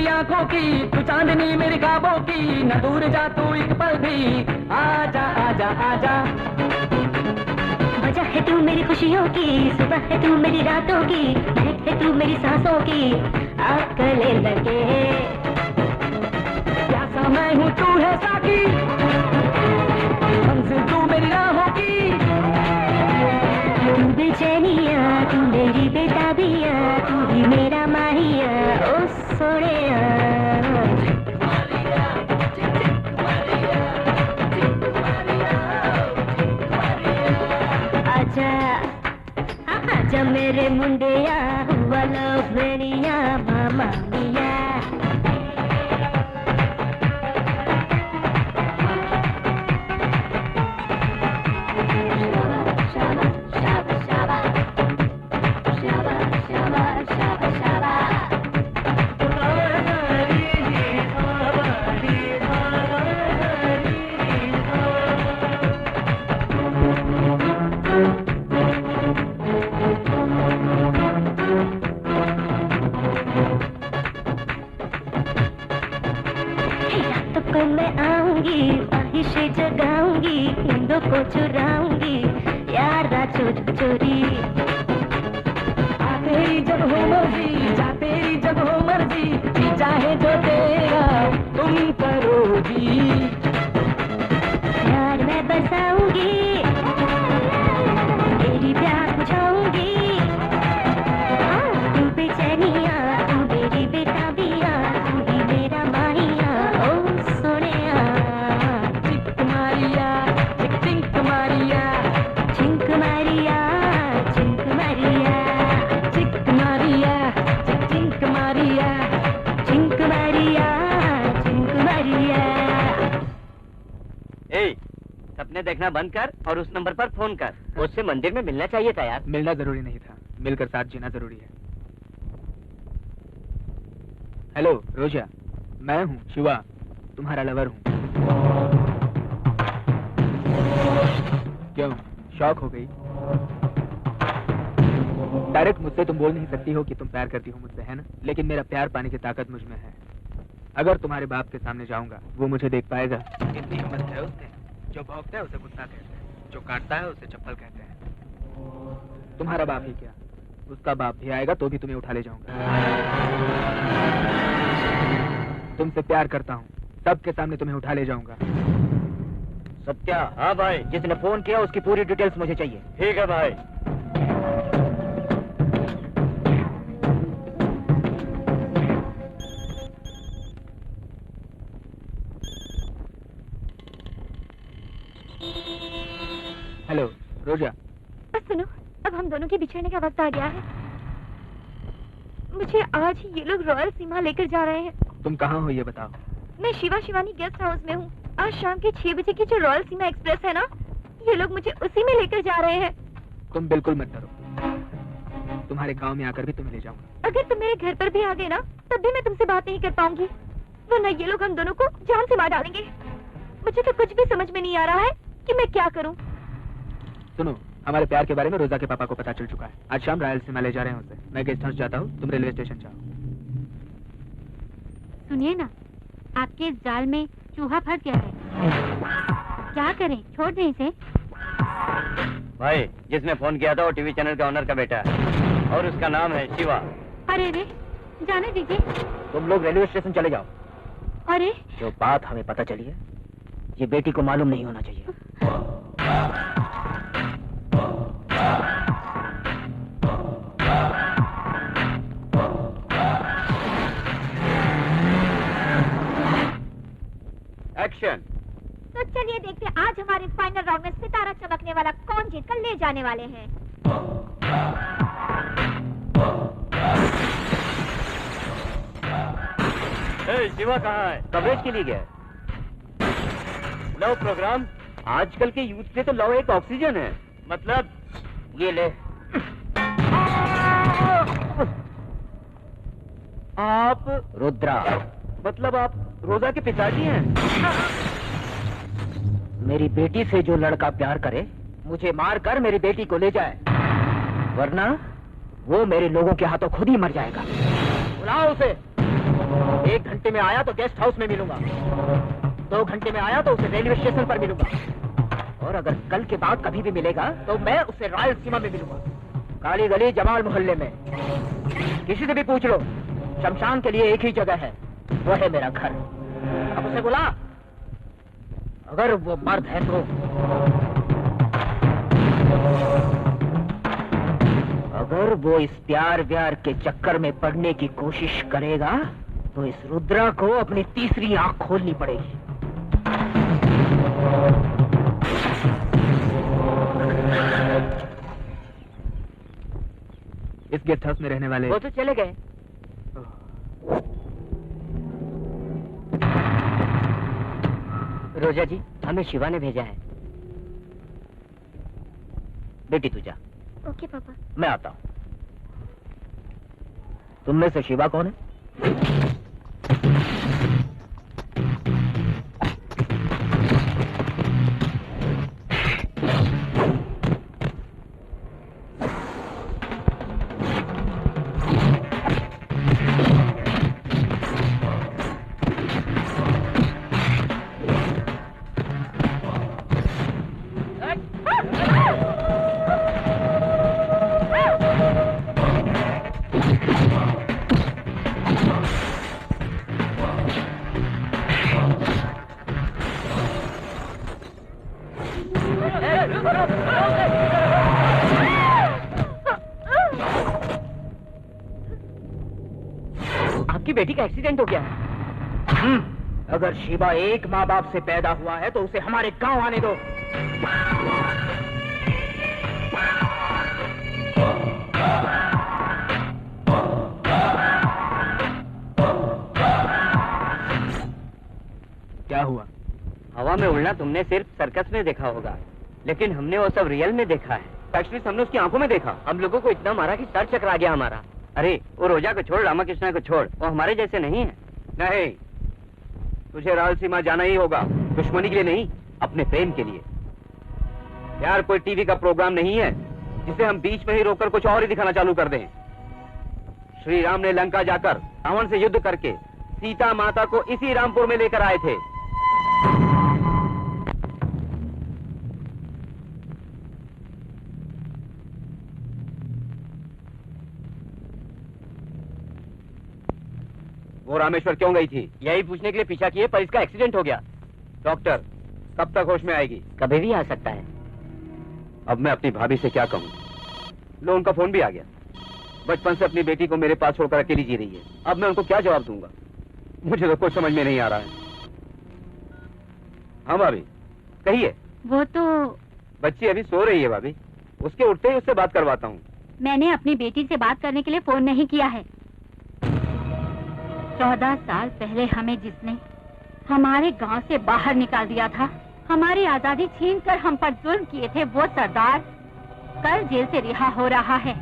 आंखों की तू चांदनी मेरी ख्वाबों की, न दूर जा तू एक पल भी, आजा आजा आजा। वजह है तू मेरी खुशियों की, सुबह है तू मेरी रातों की, महक है तू मेरी सांसों की, आग गले लगे। प्यासा मैं हूँ तू है साकी, मंजिल तू मेरी राहों की। तू बेचैनिया, तू मेरी बेताबी, सोने आजा आजा मेरे मुंडिया हुआ लवनिया मामा मिया मैं आऊंगी ख्वाहिशें जगाऊंगी नींदों को चुराऊंगी यार चोरी आ तेरी जब हो मर्जी जा तेरी जब हो मर्जी जी चाहे जो तेरा तुम करो जी यार मैं बसाऊंगी तेरी प्यार बुझाऊंगी तू बेचैनिया तू मेरी बेटा बिया तू ही मेरा माहिया ओ सोनिया चिक मारिया चिक मारिया चिंक मारिया चिंक मारिया चिक मारिया चिंक मारिया चिंक मारिया चिंक मारिया ए, सपने देखना बंद कर और उस नंबर पर फोन कर। उससे मंदिर में मिलना चाहिए था यार। मिलना जरूरी नहीं था, मिलकर साथ जीना जरूरी है। हेलो रोजा, मैं हूँ शिवा, तुम्हारा लवर हूँ। क्यों शॉक हो गई? डायरेक्ट मुझसे तुम बोल नहीं सकती हो कि तुम प्यार करती हो मुझसे, है ना? लेकिन मेरा प्यार पाने की ताकत मुझ में है। अगर तुम्हारे बाप के सामने जाऊंगा वो मुझे देख पाएगा? इतनी हिम्मत है उसने। जो भौंकता है उसे कुत्ता कहते हैं, जो काटता है उसे चप्पल कहते हैं। तुम्हारा बाप ही क्या, उसका बाप भी आएगा तो भी तुम्हें उठा ले जाऊंगा। तुमसे प्यार करता हूँ, सबके सामने तुम्हें उठा ले जाऊंगा। सत्या। हाँ भाई, जिसने फोन किया उसकी पूरी डिटेल्स मुझे चाहिए। ठीक है भाई। हेलो रोजा। बस सुनो, अब हम दोनों के बिछड़ने का वक्त आ गया है। मुझे आज ही ये लोग रॉयल सीमा लेकर जा रहे हैं। तुम कहाँ हो ये बताओ। मैं शिवा शिवानी गेस्ट हाउस में हूँ। आज शाम के 6 बजे की जो रॉयल सीमा एक्सप्रेस है ना, ये लोग मुझे उसी में लेकर जा रहे हैं। तुम बिल्कुल मत डरो, तुम्हारे गांव में आकर भी तुम्हें ले जाऊंगा। अगर तुम मेरे घर पर भी आ गए ना, तब भी मैं तुमसे बात नहीं कर पाऊंगी, वरना ये लोग हम दोनों को जान से मार डालेंगे। मुझे तो कुछ भी समझ में नहीं आ रहा है कि मैं क्या करूं। सुनो, हमारे प्यार के बारे में रोजा के पापा को पता चल चुका है। आज शाम रॉयल सीमा ले जा रहे हैं उसे। मैं गेस्ट हाउस जाता हूँ, तुम रेलवे स्टेशन जाओ। सुनिए ना, आपके जाल में चूहा फंस गया है। क्या करें, छोड़ दें इसे? भाई, जिसने फोन किया था वो टीवी चैनल का ओनर का बेटा है और उसका नाम है शिवा। अरे रे, जाने दीजिए। तुम लोग रेलवे स्टेशन चले जाओ। अरे जो बात हमें पता चली है, ये बेटी को मालूम नहीं होना चाहिए। एक्शन। तो चलिए देखते हैं आज हमारे फाइनल राउंड में सितारा चमकने वाला कौन जीतकर ले जाने वाले हैं। शिवा कहाँ है? कवरेज के लिए गया है। Love programme. आजकल के यूथ पे तो लव एक ऑक्सीजन है। मतलब ये ले। आप रुद्रा, मतलब आप रोजा के पिताजी हैं? मेरी बेटी से जो लड़का प्यार करे, मुझे मार कर मेरी बेटी को ले जाए, वरना वो मेरे लोगों के हाथों खुद ही मर जाएगा। बुलाओ उसे। 1 घंटे में आया तो गेस्ट हाउस में मिलूंगा, 2 घंटे में आया तो उसे रेलवे स्टेशन पर मिलूंगा, और अगर कल के बाद कभी भी मिलेगा तो मैं उसे रॉयल सीमा में मिलूंगा, काली गली जमाल मोहल्ले में। किसी से भी पूछ लो, शमशान के लिए एक ही जगह है, वो है मेरा घर। अब उसे बुला, अगर वो मर्द है तो। अगर वो इस प्यार व्यार के चक्कर में पड़ने की कोशिश करेगा तो इस रुद्रा को अपनी तीसरी आंख खोलनी पड़ेगी। इस गेस्ट हाउस में रहने वाले वो तो चले गए। रोजा जी, हमें शिवा ने भेजा है। बेटी तू जा। ओके पापा। मैं आता हूं। तुम में से शिवा कौन है? आपकी बेटी का एक्सीडेंट हो गया है। अगर शिवा एक माँ बाप से पैदा हुआ है तो उसे हमारे गांव आने दो। क्या हुआ? हवा में उड़ना तुमने सिर्फ सर्कस में देखा होगा, लेकिन हमने वो सब रियल में देखा है। एक्चुअली हमने उसकी आंखों में देखा। हम लोगों को इतना मारा कि सर चकरा गया हमारा। अरे वो रोजा को छोड़, रामाकृष्णा को छोड़, वो हमारे जैसे नहीं है। नहीं, तुझे रायलसीमा जाना ही होगा। दुश्मनी के लिए नहीं, अपने प्रेम के लिए। यार कोई टीवी का प्रोग्राम नहीं है जिसे हम बीच में ही रोककर कुछ और ही दिखाना चालू कर दें। श्री राम ने लंका जाकर रावण से युद्ध करके सीता माता को इसी रामपुर में लेकर आए थे। वो रामेश्वर क्यों गई थी? यही पूछने के लिए पीछा किए, पर इसका एक्सीडेंट हो गया। डॉक्टर कब तक होश में आएगी? कभी भी आ सकता है। अब मैं अपनी भाभी से क्या कहूँ? लो उनका फोन भी आ गया। बचपन से अपनी बेटी को मेरे पास छोड़कर अकेली जी रही है। अब मैं उनको क्या जवाब दूंगा? मुझे तो कुछ समझ में नहीं आ रहा है। हाँ भाभी कहिए। वो तो बच्ची अभी सो रही है भाभी, उसके उठते ही उससे बात करवाता हूँ। मैंने अपनी बेटी से बात करने के लिए फोन नहीं किया है। 14 साल पहले हमें जिसने हमारे गांव से बाहर निकाल दिया था, हमारी आजादी छीनकर हम पर जुल्म किए थे, वो सरदार कल जेल से रिहा हो रहा है।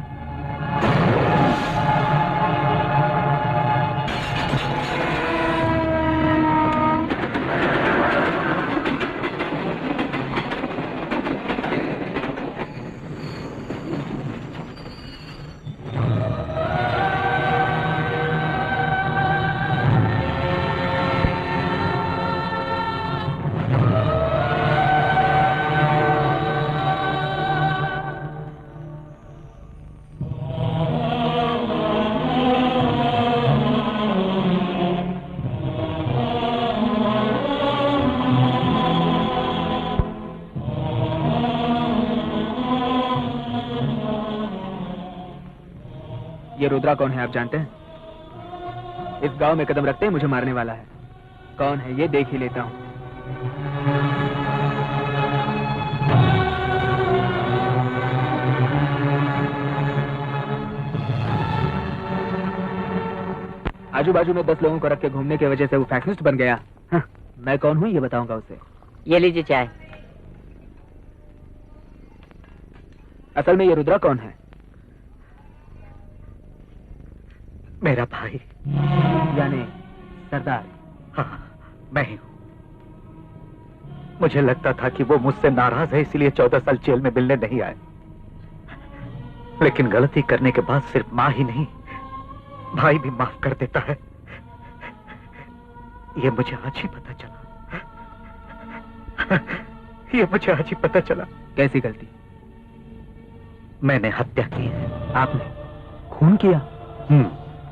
ये रुद्रा कौन है आप जानते हैं? इस गांव में कदम रखते ही मुझे मारने वाला है। कौन है ये देख ही लेता हूँ। आजू बाजू में 10 लोगों को रख के घूमने की वजह से वो फैक्शनिस्ट बन गया। हाँ, मैं कौन हूँ ये बताऊंगा उसे। ये लीजिए चाय। असल में ये रुद्रा कौन है? मेरा भाई। यानी सरदार? हाँ, मैं ही हूँ। मुझे लगता था कि वो मुझसे नाराज है, इसलिए 14 साल जेल में मिलने नहीं आए। लेकिन गलती करने के बाद सिर्फ माँ ही नहीं, भाई भी माफ कर देता है। ये मुझे आज ही पता चला। ये मुझे आज ही पता चला। कैसी गलती? मैंने हत्या की है। आपने खून किया?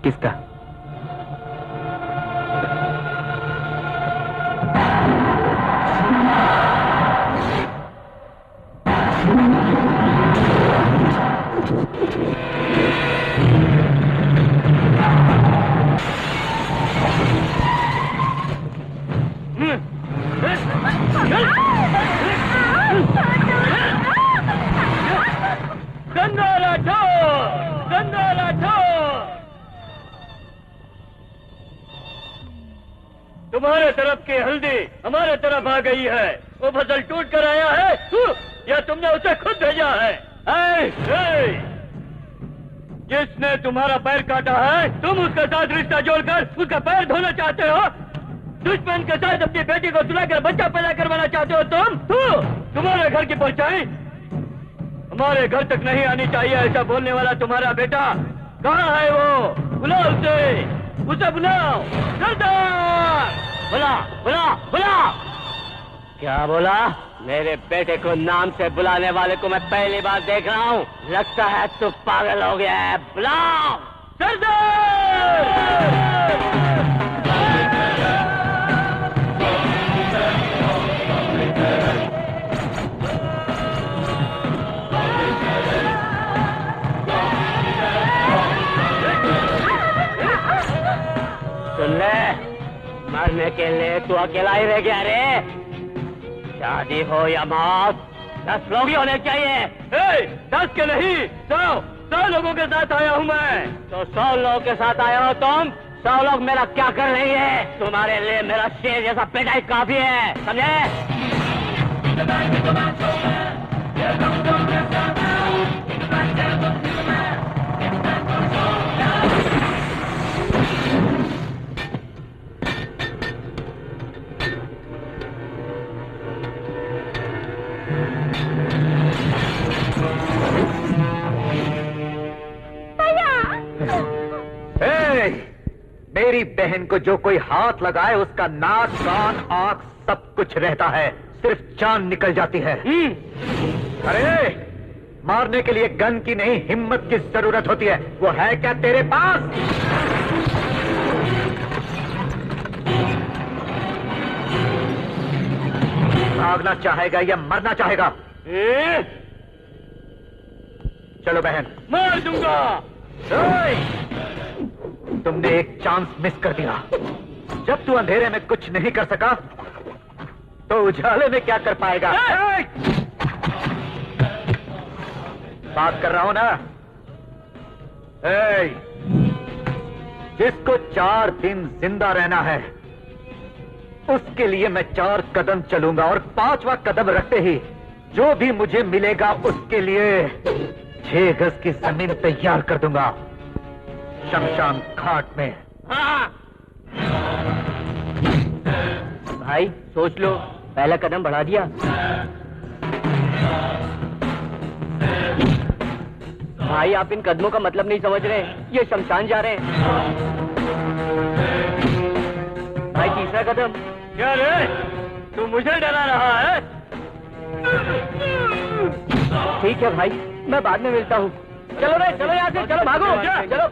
किसका? तुम्हारे तरफ की हल्दी हमारे तरफ आ गई है। वो फसल टूट कर आया है या तुमने उसे खुद भेजा है? जिसने तुम्हारा पैर काटा है, तुम उसके साथ रिश्ता जोड़कर उसका पैर धोना चाहते हो? दुश्मन के साथ अपनी बेटी को सुलाकर बच्चा पैदा करवाना चाहते हो तुम? तुम्हारे घर की परछाई हमारे घर तक नहीं आनी चाहिए, ऐसा बोलने वाला तुम्हारा बेटा कहाँ है? वो बुलाओ उसे बुलाओ। सरदार बुला बुला बुला। क्या बोला? मेरे बेटे को नाम से बुलाने वाले को मैं पहली बार देख रहा हूँ। लगता है तू पागल हो गया है। बुलाओ सरदार। सुन ले, मरने के लिए तू अकेला ही रह गया रे। शादी हो या मौत, 10 लोग ही होने चाहिए। 10 के नहीं, 100 लोगों के साथ आया हूँ मैं। तो 100 लोगों के साथ आया हो तुम? 100 लोग मेरा क्या कर रही है? तुम्हारे लिए मेरा शेर जैसा पेटा ही काफी है, समझे? मेरी बहन को जो कोई हाथ लगाए उसका नाक कान आंख सब कुछ रहता है, सिर्फ जान निकल जाती है। अरे मारने के लिए गन की नहीं हिम्मत की जरूरत होती है। वो है क्या तेरे पास? भागना चाहेगा या मरना चाहेगा? चलो बहन। मार दूंगा। तुमने एक चांस मिस कर दिया। जब तू अंधेरे में कुछ नहीं कर सका तो उजाले में क्या कर पाएगा? बात कर रहा हूं ना। जिसको 4 दिन जिंदा रहना है उसके लिए मैं 4 कदम चलूंगा और 5वां कदम रखते ही जो भी मुझे मिलेगा उसके लिए 6 गज की जमीन तैयार कर दूंगा शमशान घाट में। भाई सोच लो, पहला कदम बढ़ा दिया। भाई आप इन कदमों का मतलब नहीं समझ रहे, ये शमशान जा रहे हैं। भाई तीसरा कदम। क्या रे, तू मुझे डरा रहा है? ठीक है भाई, मैं बाद में मिलता हूँ। चलो रे, चलो यहाँ से, चलो भागो, चलो।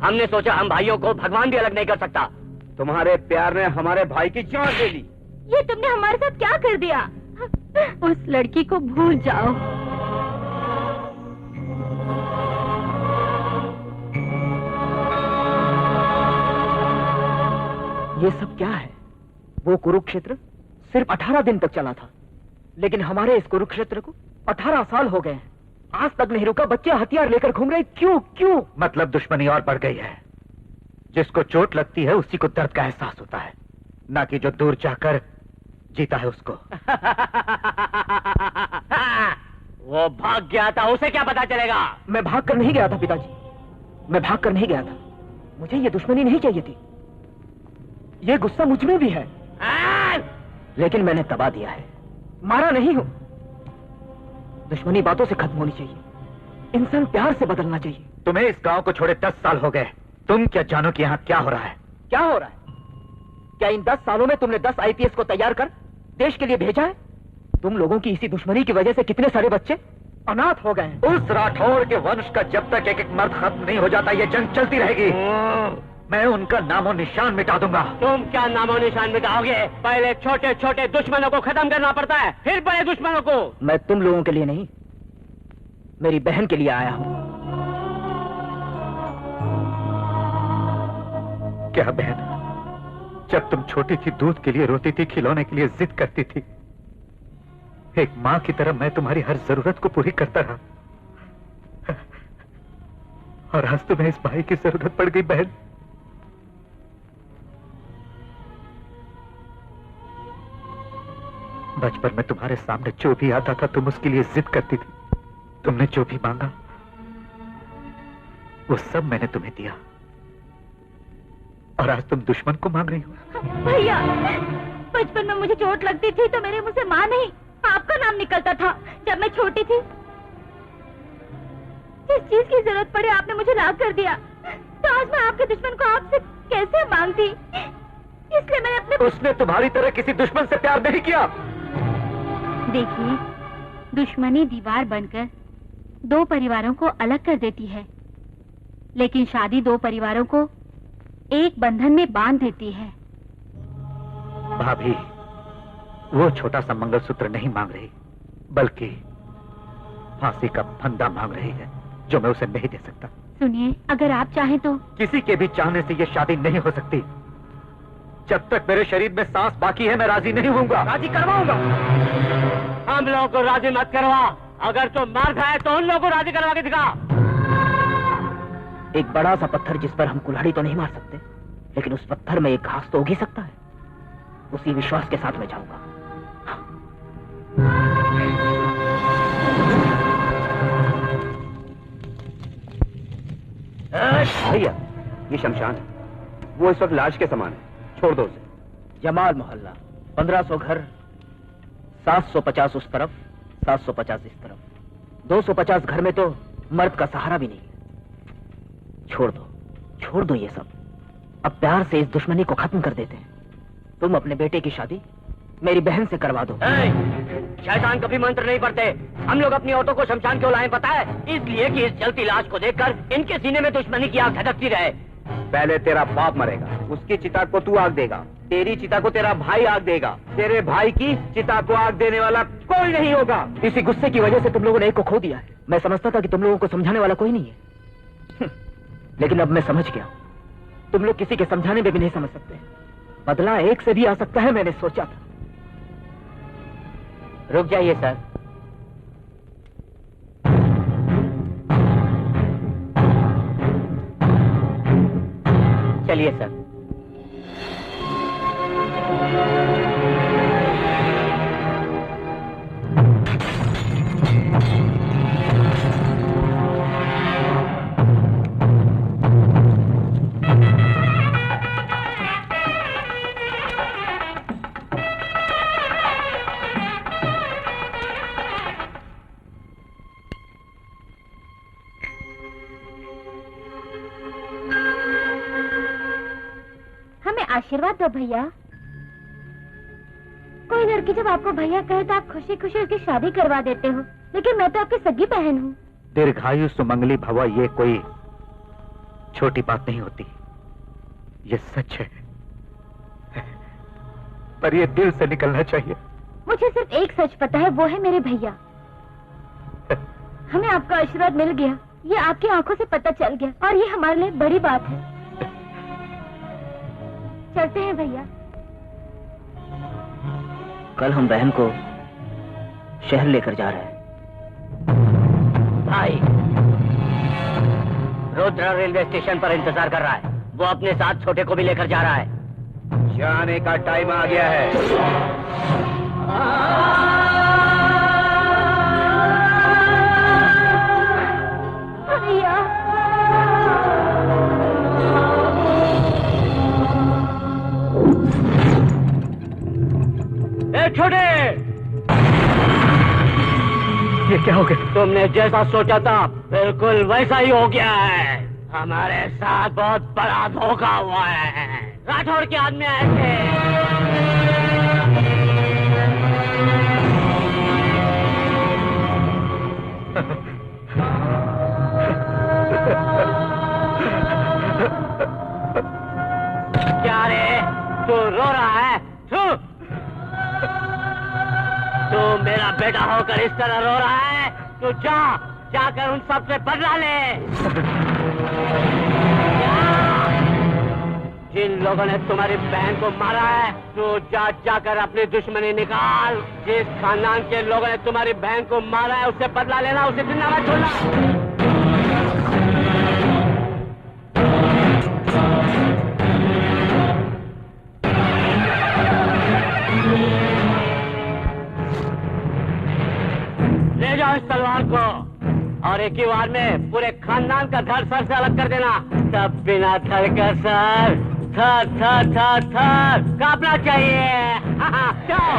हमने सोचा हम भाइयों को भगवान भी अलग नहीं कर सकता। तुम्हारे प्यार ने हमारे भाई की जान ले ली। ये तुमने हमारे साथ क्या कर दिया? उस लड़की को भूल जाओ। ये सब क्या है? वो कुरुक्षेत्र सिर्फ 18 दिन तक चला था, लेकिन हमारे इस कुरुक्षेत्र को 18 साल हो गए हैं। आज तक नहीं रुका, बच्चे हथियार लेकर घूम रहे। क्यों? मतलब दुश्मनी और बढ़ गई है। जिसको चोट लगती है उसी को दर्द का एहसास होता है, ना कि जो दूर जाकर जीता है उसको। वो भाग गया था, उसे क्या पता चलेगा? मैं भाग कर नहीं गया था पिताजी, मैं भाग कर नहीं गया था। मुझे ये दुश्मनी नहीं चाहिए थी। ये गुस्सा मुझ में भी है, लेकिन मैंने दबा दिया है, मारा नहीं हूं। दुश्मनी बातों से खत्म होनी चाहिए, इंसान प्यार से बदलना चाहिए। तुम्हें इस गांव को छोड़े 10 साल हो गए। तुम क्या जानो कि यहाँ क्या हो रहा है? क्या हो रहा है? क्या इन 10 सालों में तुमने 10 आईपीएस को तैयार कर देश के लिए भेजा है? तुम लोगों की इसी दुश्मनी की वजह से कितने सारे बच्चे अनाथ हो गए हैं। उस राठौड़ के वंश का जब तक एक एक मर्द खत्म नहीं हो जाता ये जंग चलती रहेगी। मैं उनका नामो निशान मिटा दूंगा। तुम क्या नामो निशान मिटाओगे? पहले छोटे छोटे दुश्मनों को खत्म करना पड़ता है, फिर बड़े दुश्मनों को। मैं तुम लोगों के लिए नहीं, मेरी बहन के लिए आया हूं। क्या बहन? जब तुम छोटी थी, दूध के लिए रोती थी, खिलौने के लिए जिद करती थी, एक मां की तरह मैं तुम्हारी हर जरूरत को पूरी करता रहा, और आज तुम्हें इस भाई की जरूरत पड़ गई बहन। बचपन में तुम्हारे सामने जो भी आता था तुम उसके लिए जिद करती थी। तुमने जो भी मांगा वो सब मैंने तुम्हें दिया, और आज तुम दुश्मन को मांग रही हो। भैया, बचपन में मुझे चोट लगती थी तो मेरे मुंह से माँ नहीं आपका नाम निकलता था। जब मैं छोटी थी, जिस चीज की जरूरत पड़े आपने मुझे ला कर दिया, तो आज मैं आपके दुश्मन को आपसे कैसे मांगती? इसलिए मैंने अपने... उसने तुम्हारी तरह किसी दुश्मन से प्यार नहीं किया। देखिए, दुश्मनी दीवार बनकर दो परिवारों को अलग कर देती है, लेकिन शादी दो परिवारों को एक बंधन में बांध देती है। भाभी, वो छोटा सा मंगलसूत्र नहीं मांग रही, बल्कि फांसी का फंदा मांग रही है, जो मैं उसे नहीं दे सकता। सुनिए, अगर आप चाहें तो... किसी के भी चाहने से ये शादी नहीं हो सकती। जब तक मेरे शरीर में सांस बाकी है मैं राजी नहीं होऊंगा। राजी करवाऊंगा। हम लोगों को राजी मत करवा। अगर तुम मार खाए तो उन लोगों को राजी करवा के दिखा। एक बड़ा सा पत्थर जिस पर हम कुल्हाड़ी तो नहीं मार सकते, लेकिन उस पत्थर में एक घास तो उग ही सकता है। उसी विश्वास के साथ मैं जाऊंगा। भैया, ये शमशान है, वो इस वक्त लाश के समान है, छोड़ दो उसे। जमाल मोहल्ला, 1500 घर, 750 उस तरफ, 750 इस तरफ, 250 घर में तो मर्द का सहारा भी नहीं है। छोड़ दो ये सब। अब प्यार से इस दुश्मनी को खत्म कर देते हैं। तुम अपने बेटे की शादी मेरी बहन से करवा दो। शैतान कभी मंत्र नहीं पढ़ते। हम लोग अपनी औरतों को शमशान क्यों लाए पता है? इसलिए कि इस जलती लाश को देखकर इनके सीने में दुश्मनी की आग धधकती रहे। पहले तेरा बाप मरेगा, उसकी चिता को तू आग देगा, तेरी चिता को तेरा भाई आग देगा, तेरे भाई की चिता को आग देने वाला कोई नहीं होगा। इसी गुस्से की वजह से तुम लोगों ने एक को खो दिया है। मैं समझता था कि तुम लोगों को समझाने वाला कोई नहीं है, लेकिन अब मैं समझ गया, तुम लोग किसी के समझाने में भी नहीं समझ सकते। बदला एक से भी आ सकता है, मैंने सोचा था। रुक जाइए सर। चलिए सर। आशीर्वाद दो भैया। कोई लड़की जब आपको भैया कहे तो आप खुशी खुशी उसकी शादी करवा देते हो, लेकिन मैं तो आपकी सगी बहन हूँ। दीर्घायु सुमंगली भवा, ये कोई छोटी बात नहीं होती, ये सच है, पर ये दिल से निकलना चाहिए। मुझे सिर्फ एक सच पता है, वो है मेरे भैया। हमें आपका आशीर्वाद मिल गया, ये आपकी आंखों से पता चल गया, और ये हमारे लिए बड़ी बात है। चलते हैं भैया। कल हम बहन को शहर लेकर जा रहे हैं। भाई, रुद्र रेलवे स्टेशन पर इंतजार कर रहा है, वो अपने साथ छोटे को भी लेकर जा रहा है। जाने का टाइम आ गया है। भैया, छोटे, ये क्या हो गया? तुमने जैसा सोचा था बिल्कुल वैसा ही हो गया है। हमारे साथ बहुत बड़ा धोखा हुआ है। राठौड़ के आदमी आए थे। मेरा बेटा होकर इस तरह रो रहा है तो जाकर उन सब से बदला ले। जिन लोगों ने तुम्हारी बहन को मारा है तो जाकर अपनी दुश्मनी निकाल। जिस खानदान के लोगों ने तुम्हारी बहन को मारा है उससे बदला लेना, उसे जिंदा मत छोड़ना। ले जाओ इस तलवार को और एक ही बार में पूरे खानदान का धड़ सर से अलग कर देना। तब बिना थर का सर थर कांपना चाहिए। जाओ।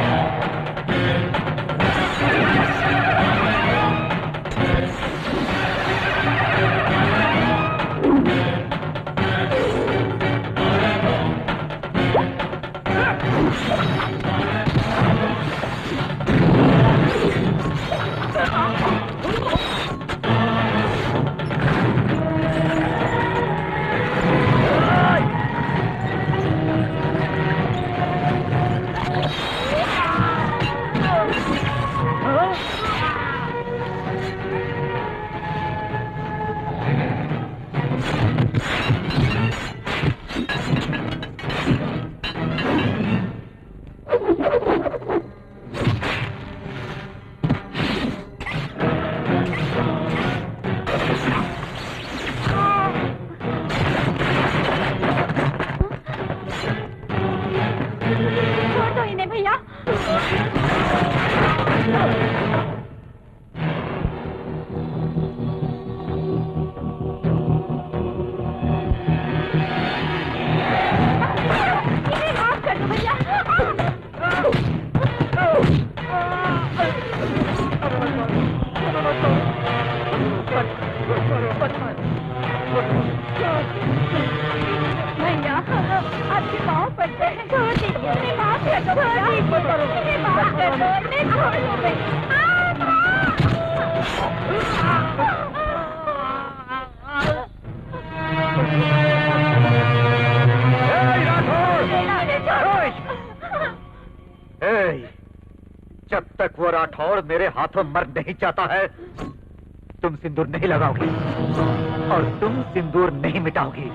जब तक वो राठौड़ मेरे हाथों मर नहीं जाता है तुम सिंदूर नहीं लगाओगी और तुम सिंदूर नहीं मिटाओगी।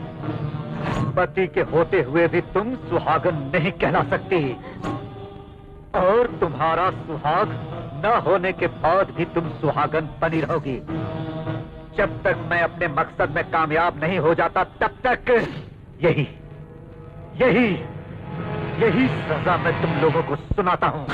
पति के होते हुए भी तुम सुहागन नहीं कहला सकती और तुम्हारा सुहाग न होने के बाद भी तुम सुहागन बनी रहोगी। जब तक मैं अपने मकसद में कामयाब नहीं हो जाता तब तक यही यही यही सजा मैं तुम लोगों को सुनाता हूं।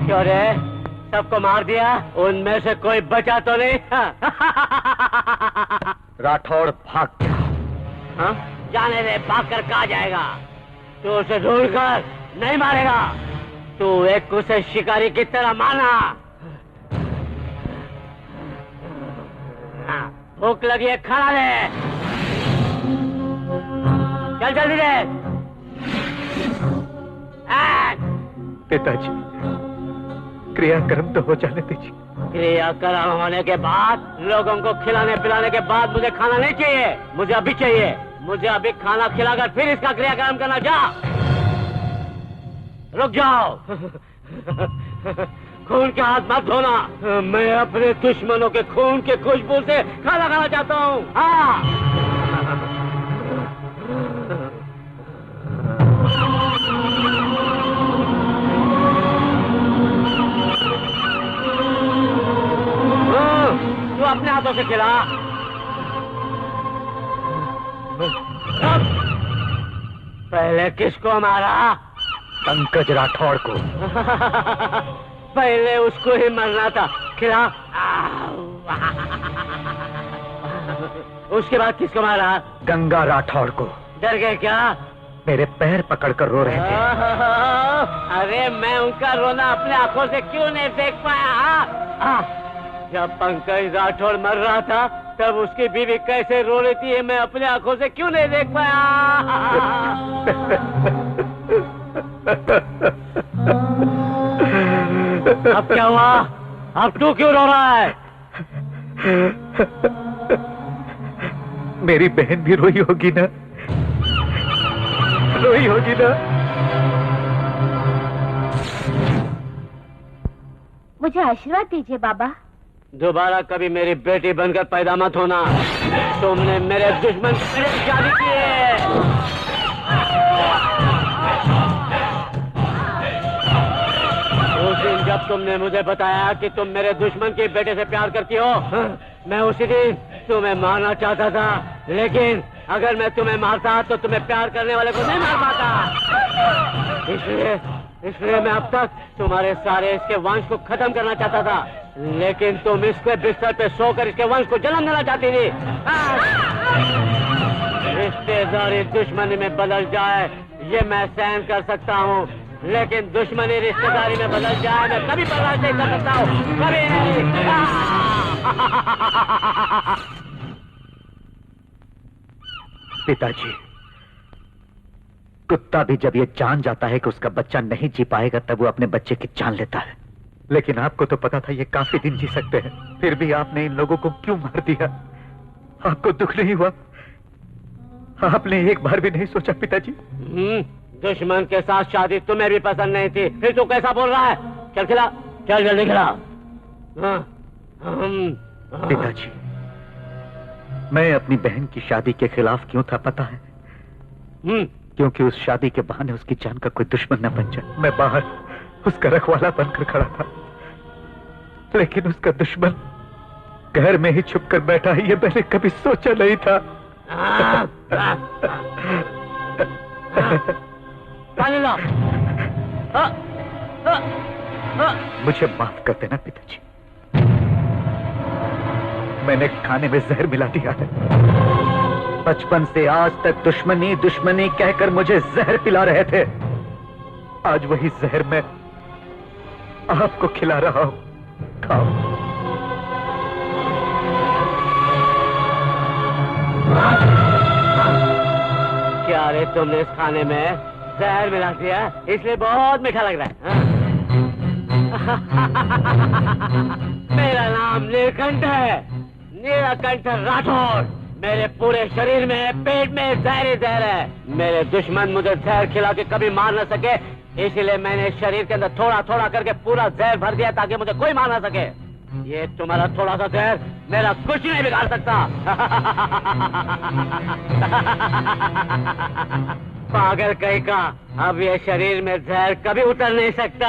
क्यों रे, सबको मार दिया? उनमें से कोई बचा तो नहीं? राठौड़ भाग गया। हाँ? जाने दे, भाग कर कहाँ जाएगा? तू उसे ढूंढकर नहीं मारेगा, तू एक उसे शिकारी की तरह माना। भूख लगी है, खाना दे। चल जल्दी दे। पिताजी क्रियाक्रम तो हो जाने दीजिए। क्रियाक्रम होने के बाद, लोगों को खिलाने पिलाने के बाद मुझे खाना नहीं चाहिए, मुझे अभी चाहिए। मुझे अभी खाना खिलाकर फिर इसका क्रियाक्रम करना। जा, रुक जाओ। खून के हाथ मत धोना। मैं अपने दुश्मनों के खून के खुशबू से खाना खाना चाहता हूँ। हाँ। तू अपने हाथों से खिला। पहले किसको मारा? पंकज राठौड़ को। पहले उसको ही मरना था। खिला। उसके बाद किसको मारा? गंगा राठौड़ को। डर गए क्या? मेरे पैर पकड़कर रो रहे थे। अरे मैं उनका रोना अपने आंखों से क्यों नहीं देख पाया? जब पंकज राठौड़ मर रहा था तब उसकी बीवी कैसे रो रही थी मैं अपने आंखों से क्यों नहीं देख पाया? अब क्या हुआ? अब तू क्यों रो रहा है? मेरी बहन भी रोई होगी ना, रोई होगी ना। मुझे आशीर्वाद दीजिए बाबा। दोबारा कभी मेरी बेटी बनकर पैदा मत होना। तुमने मेरे दुश्मन से मेरी शादी की है। उस दिन जब तुमने मुझे बताया कि तुम मेरे दुश्मन के बेटे से प्यार करती हो, मैं उसी दिन तुम्हें मारना चाहता था, लेकिन अगर मैं तुम्हें मारता तो तुम्हें प्यार करने वाले को नहीं मार पाता। इसलिए मैं अब तक तुम्हारे सारे इसके वंश को खत्म करना चाहता था, लेकिन तुम इसके बिस्तर पे सोकर इसके वंश को जन्म देना चाहती थी। रिश्तेदारी दुश्मनी में बदल जाए ये मैं सहन कर सकता हूँ, लेकिन दुश्मनी रिश्तेदारी में बदल जाए मैं कभी बर्दाश्त नहीं कर सकता हूँ, कभी नहीं। पिताजी, कुत्ता भी जब ये जान जाता है कि उसका बच्चा नहीं जी पाएगा तब वो अपने बच्चे की जान लेता है, लेकिन आपको तो पता था ये काफी दिन जी सकते हैं, फिर भी आपने इन लोगों को क्यों मार दिया? आपको दुख नहीं हुआ? आपने एक बार भी नहीं सोचा पिताजी? दुश्मन के साथ शादी तुम्हें भी पसंद नहीं थी, फिर तू कैसा बोल रहा है? चल खिला, चल जल्दी खिला। पिताजी, मैं अपनी बहन की शादी के खिलाफ क्यों था पता है? क्योंकि उस शादी के बहाने उसकी जान का कोई दुश्मन न बन जाए। मैं बाहर उसका रखवाला बनकर खड़ा था, लेकिन उसका दुश्मन घर में ही छुप कर बैठा है, ये मैंने कभी सोचा नहीं था। पानी लो। मुझे माफ कर देना पिताजी, मैंने खाने में जहर मिला दिया है। बचपन से आज तक दुश्मनी दुश्मनी कहकर मुझे जहर पिला रहे थे, आज वही जहर मैं आपको खिला रहा हूं, खाओ। क्या रे, तुमने इस खाने में जहर मिला दिया, इसलिए बहुत मीठा लग रहा है। मेरा नाम नीलकंठ है, नीलकंठ राठौर। मेरे पूरे शरीर में पेट में जहर जहर है। मेरे दुश्मन मुझे जहर खिला के कभी मार न सके, इसलिए मैंने शरीर के अंदर थोड़ा थोड़ा करके पूरा जहर भर दिया ताकि मुझे कोई मार न सके। ये तुम्हारा थोड़ा सा जहर मेरा कुछ नहीं बिगाड़ सकता। पागल कहीं का, अब ये शरीर में जहर कभी उतर नहीं सकता।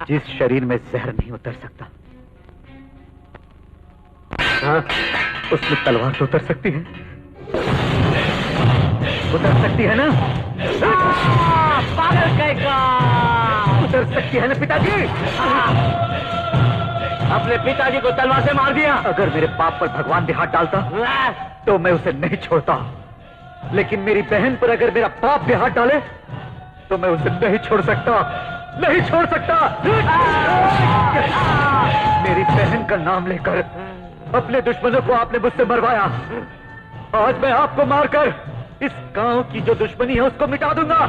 जिस शरीर में जहर नहीं उतर सकता, हाँ? उसमें तलवार तो उतर सकती है, उतर सकती है ना? पागल कहीं का, उतर सकती है ना पिताजी? अपने पिताजी को तलवार से मार दिया। अगर मेरे बाप पर भगवान भी हाथ डालता तो मैं उसे नहीं छोड़ता, लेकिन मेरी बहन पर अगर मेरा बाप भी हाथ डाले तो मैं उसे नहीं छोड़ सकता, नहीं छोड़ सकता। मेरी बहन का नाम लेकर अपने दुश्मनों को आपने मुझसे मरवाया, आज मैं आपको मारकर इस गांव की जो दुश्मनी है उसको मिटा दूंगा,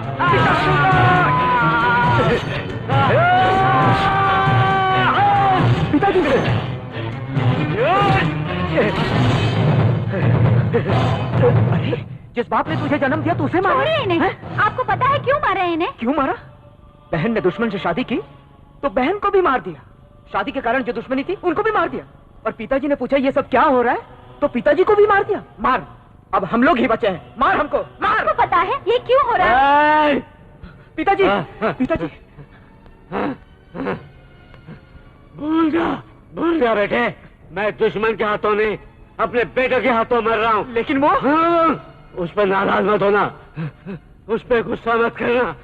मिटा दूंगा। पिताजी, अरे जिस बाप ने तुझे जन्म दिया तू उसे मारा? इन्हें आपको पता है क्यों मारा है इन्हें? क्यों मारा? बहन ने दुश्मन से शादी की तो बहन को भी मार दिया, शादी के कारण जो दुश्मनी थी उनको भी मार दिया, और पिताजी ने पूछा ये सब क्या हो रहा है तो पिताजी को भी मार दिया। मार, अब हम लोग ही बचे हैं, मार हमको, मार। आपको पता है ये क्यों हो रहा है? पिताजी, पिताजी। भूल जा बेटे, मैं दुश्मन के हाथों नहीं अपने बेटे के हाथों मर रहा हूँ। लेकिन वो उस पर नाराज मत होना, उस पर गुस्सा मत करना।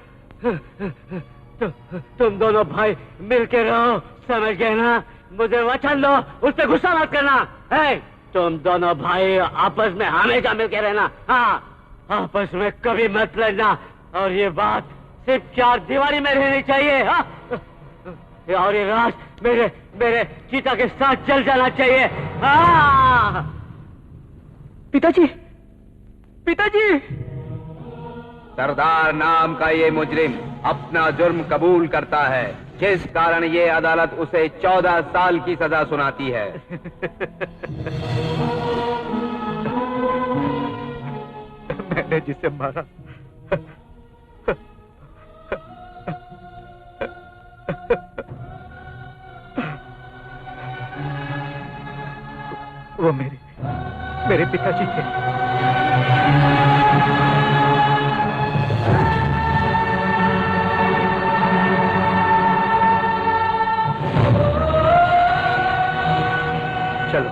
तुम दोनों भाई मिलके रहो, समझ गए ना? मुझे वचन दो, उस पर गुस्सा मत करना। तुम दोनों भाई आपस में हमेशा मिलके रहना, हाँ, आपस में कभी मत लड़ना, और ये बात सिर्फ 4 दीवारी में रहनी चाहिए, हाँ? और ये राज मेरे चिता के साथ जल जाना चाहिए, हाँ? पिताजी, पिताजी, सरदार नाम का ये मुजरिम अपना जुर्म कबूल करता है, जिस कारण ये अदालत उसे 14 साल की सजा सुनाती है। मैंने जिसे मारा वो मेरे पिताजी थे। चलो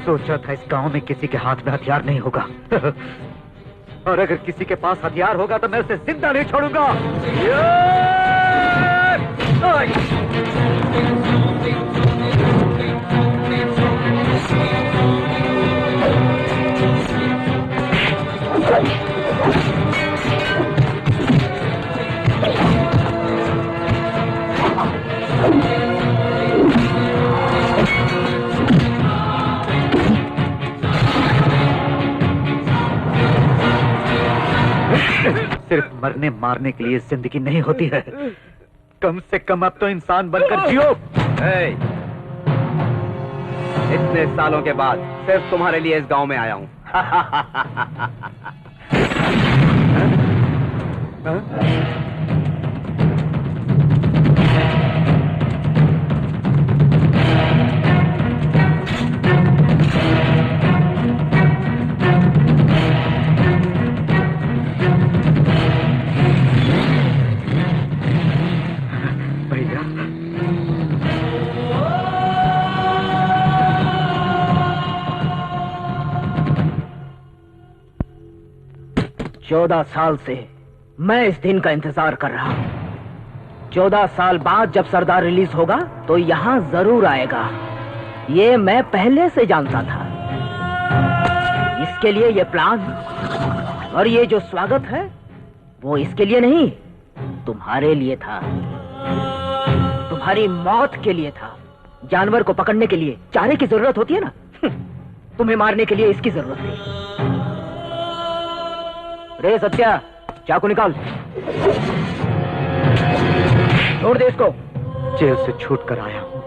सोचा था इस गांव में किसी के हाथ में हथियार नहीं होगा और अगर किसी के पास हथियार होगा तो मैं उसे जिंदा नहीं छोड़ूंगा। सिर्फ मरने मारने के लिए जिंदगी नहीं होती है, कम से कम अब तो इंसान बनकर जियो। इतने सालों के बाद सिर्फ तुम्हारे लिए इस गांव में आया हूं। भैया 14 साल से मैं इस दिन का इंतजार कर रहा हूं। 14 साल बाद जब सरदार रिलीज होगा तो यहां जरूर आएगा, ये मैं पहले से जानता था। इसके लिए ये प्लान और ये जो स्वागत है वो इसके लिए नहीं, तुम्हारे लिए था, तुम्हारी मौत के लिए था। जानवर को पकड़ने के लिए चारे की जरूरत होती है ना, तुम्हें मारने के लिए इसकी जरूरत है। रे सत्या, चाकू निकाल, छोड़ दे इसको। जेल से छूट कर आया हूं,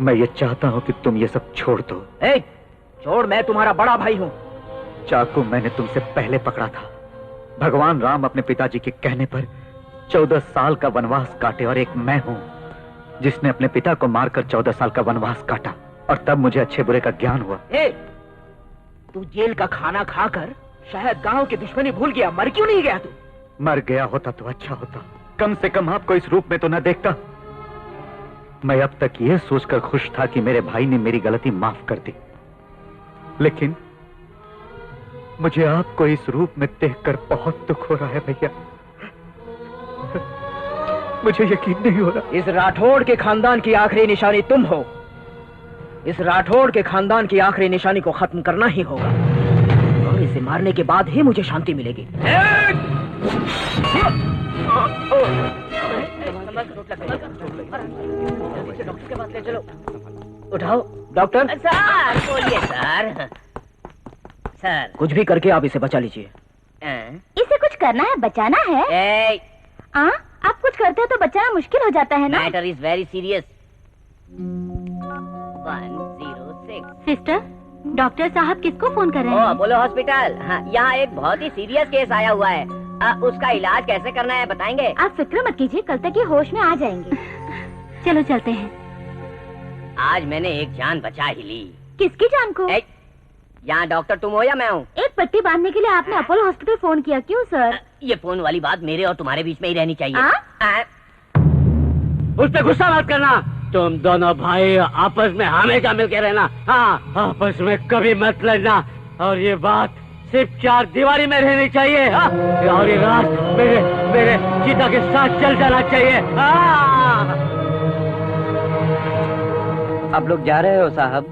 मैं ये चाहता हूं कि तुम ये सब छोड़ दो। छोड़, मैं तुम्हारा बड़ा भाई हूं। चाकू मैंने तुमसे पहले पकड़ा था। भगवान राम अपने पिताजी के कहने पर 14 साल का वनवास काटे और एक मैं हूं जिसने अपने पिता को मारकर 14 साल का वनवास काटा, और तब मुझे अच्छे बुरे का ज्ञान हुआ। तू जेल का खाना खाकर शायद गांव की दुश्मनी भूल गया, मर क्यों नहीं गया तू? मर गया होता तो अच्छा होता, कम से कम आपको इस रूप में तो न देखता। मैं अब तक ये सोचकर खुश था कि मेरे भाई ने मेरी गलती माफ कर दी, लेकिन मुझे आपको इस रूप में देखकर बहुत दुख हो रहा है भैया। मुझे यकीन नहीं हो रहा। इस राठौड़ के खानदान की आखिरी निशानी तुम हो। इस राठौड़ के खानदान की आखिरी निशानी को खत्म करना ही होगा, और इसे मारने के बाद ही मुझे शांति मिलेगी। उठाओ डॉक्टर। सर बोलिए सर। सर कुछ भी करके आप इसे बचा लीजिए। इसे कुछ करना है, बचाना है। आप कुछ करते हो तो बचाना मुश्किल हो जाता है ना। Matter is very serious. 106। Sister, doctor साहब किसको फोन कर रहे हैं? Apollo hospital. हाँ, यहाँ एक बहुत ही सीरियस केस आया हुआ है। उसका इलाज कैसे करना है बताएंगे? आप फिक्र मत कीजिए, कल तक ये होश में आ जाएंगे। चलो चलते हैं। आज मैंने एक जान बचा ही ली। किसकी जान को? यहाँ डॉक्टर तुम हो या मैं हूँ? एक पट्टी बांधने के लिए आपने अपोलो हॉस्पिटल फोन किया, क्यों सर? ये फोन वाली बात मेरे और तुम्हारे बीच में ही रहनी चाहिए। उस पे गुस्सा मत करना। तुम दोनों भाई आपस में हमेशा मिलके रहना। हाँ, आपस में कभी मत लड़ना। और ये बात सिर्फ 4 दीवारी में रहनी चाहिए। हाँ? और ये रात मेरे चिता के साथ चल जाना चाहिए। हाँ? आप लोग जा रहे हो साहब?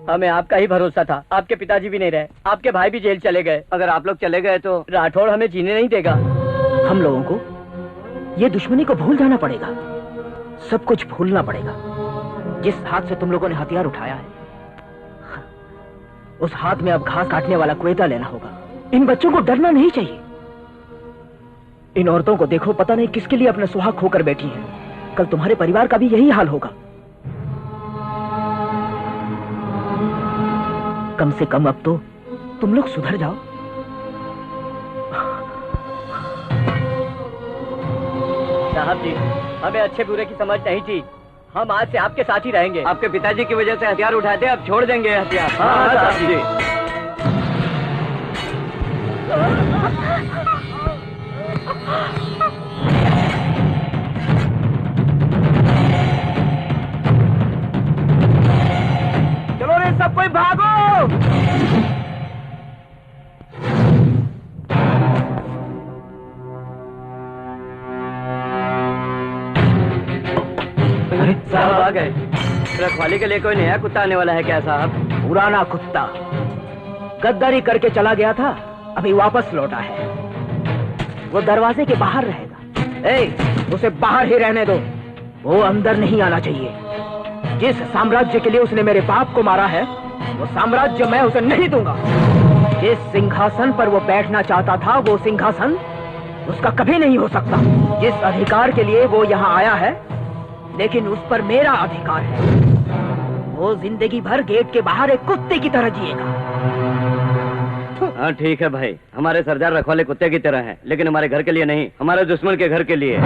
हमें आपका ही भरोसा था। आपके पिताजी भी नहीं रहे, आपके भाई भी जेल चले गए। अगर आप लोग चले गए तो राठौड़ हमें जीने नहीं देगा। हम लोगों को ये दुश्मनी को भूल जाना पड़ेगा, सब कुछ भूलना पड़ेगा। जिस हाथ से तुम लोगों ने हथियार उठाया है, उस हाथ में अब घास काटने वाला क्वेता लेना होगा। इन बच्चों को डरना नहीं चाहिए। इन औरतों को देखो, पता नहीं किसके लिए अपना सुहाग खोकर बैठी हैं। कल तुम्हारे परिवार का भी यही हाल होगा। कम से कम अब तो तुम लोग सुधर जाओ। साहब जी, हमें अच्छे बुरे की समझ नहीं थी। हम आज से आपके साथ ही रहेंगे। आपके पिताजी की वजह से हथियार उठाए थे, अब छोड़ देंगे हथियार। हाँ, साहब जी। चलो रे, सब कोई भागो। साहब आ गए। रखवाली के लिए कोई नया कुत्ता आने वाला है क्या साहब? पुराना कुत्ता गद्दारी करके चला गया था, अभी वापस लौटा है। वो दरवाजे के बाहर रहेगा। उसे बाहर ही रहने दो, वो अंदर नहीं आना चाहिए। जिस साम्राज्य के लिए उसने मेरे बाप को मारा है, वो साम्राज्य मैं उसे नहीं दूंगा। जिस सिंहासन पर वो बैठना चाहता था, वो सिंहासन उसका कभी नहीं हो सकता। जिस अधिकार के लिए वो यहाँ आया है, लेकिन उस पर मेरा अधिकार है, वो जिंदगी भर गेट के बाहर एक कुत्ते की तरह जिएगा। हाँ ठीक है भाई, हमारे सरदार रखवाले कुत्ते की तरह हैं, लेकिन हमारे घर के लिए नहीं, हमारे दुश्मन के घर के लिए।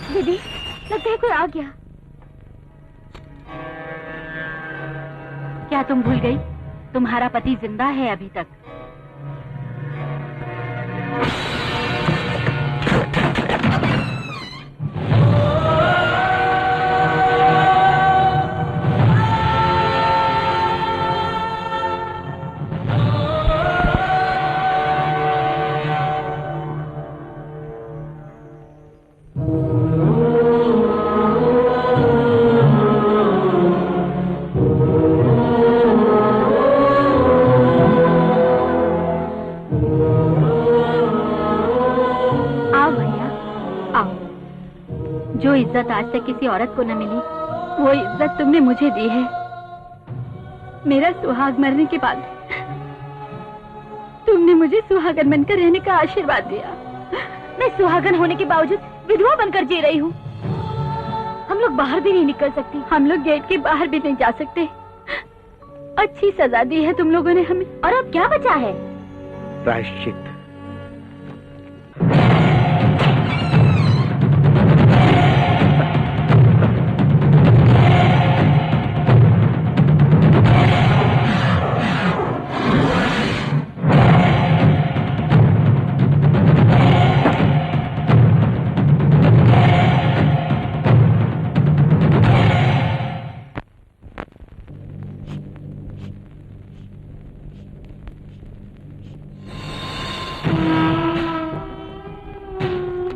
दीदी, लगता है कोई आ गया। क्या तुम भूल गई? तुम्हारा पति जिंदा है अभी तक। जो इज्जत आज तक किसी औरत को न मिली, वो इज्जत तुमने मुझे दी है। मेरा सुहाग मरने के बाद तुमने मुझे सुहागन बनकर रहने का आशीर्वाद दिया। मैं सुहागन होने के बावजूद विधवा बनकर जी रही हूँ। हम लोग बाहर भी नहीं निकल सकती, हम लोग गेट के बाहर भी नहीं जा सकते। अच्छी सजा दी है तुम लोगों ने हमें। और अब क्या बचा है? प्रायश्चित।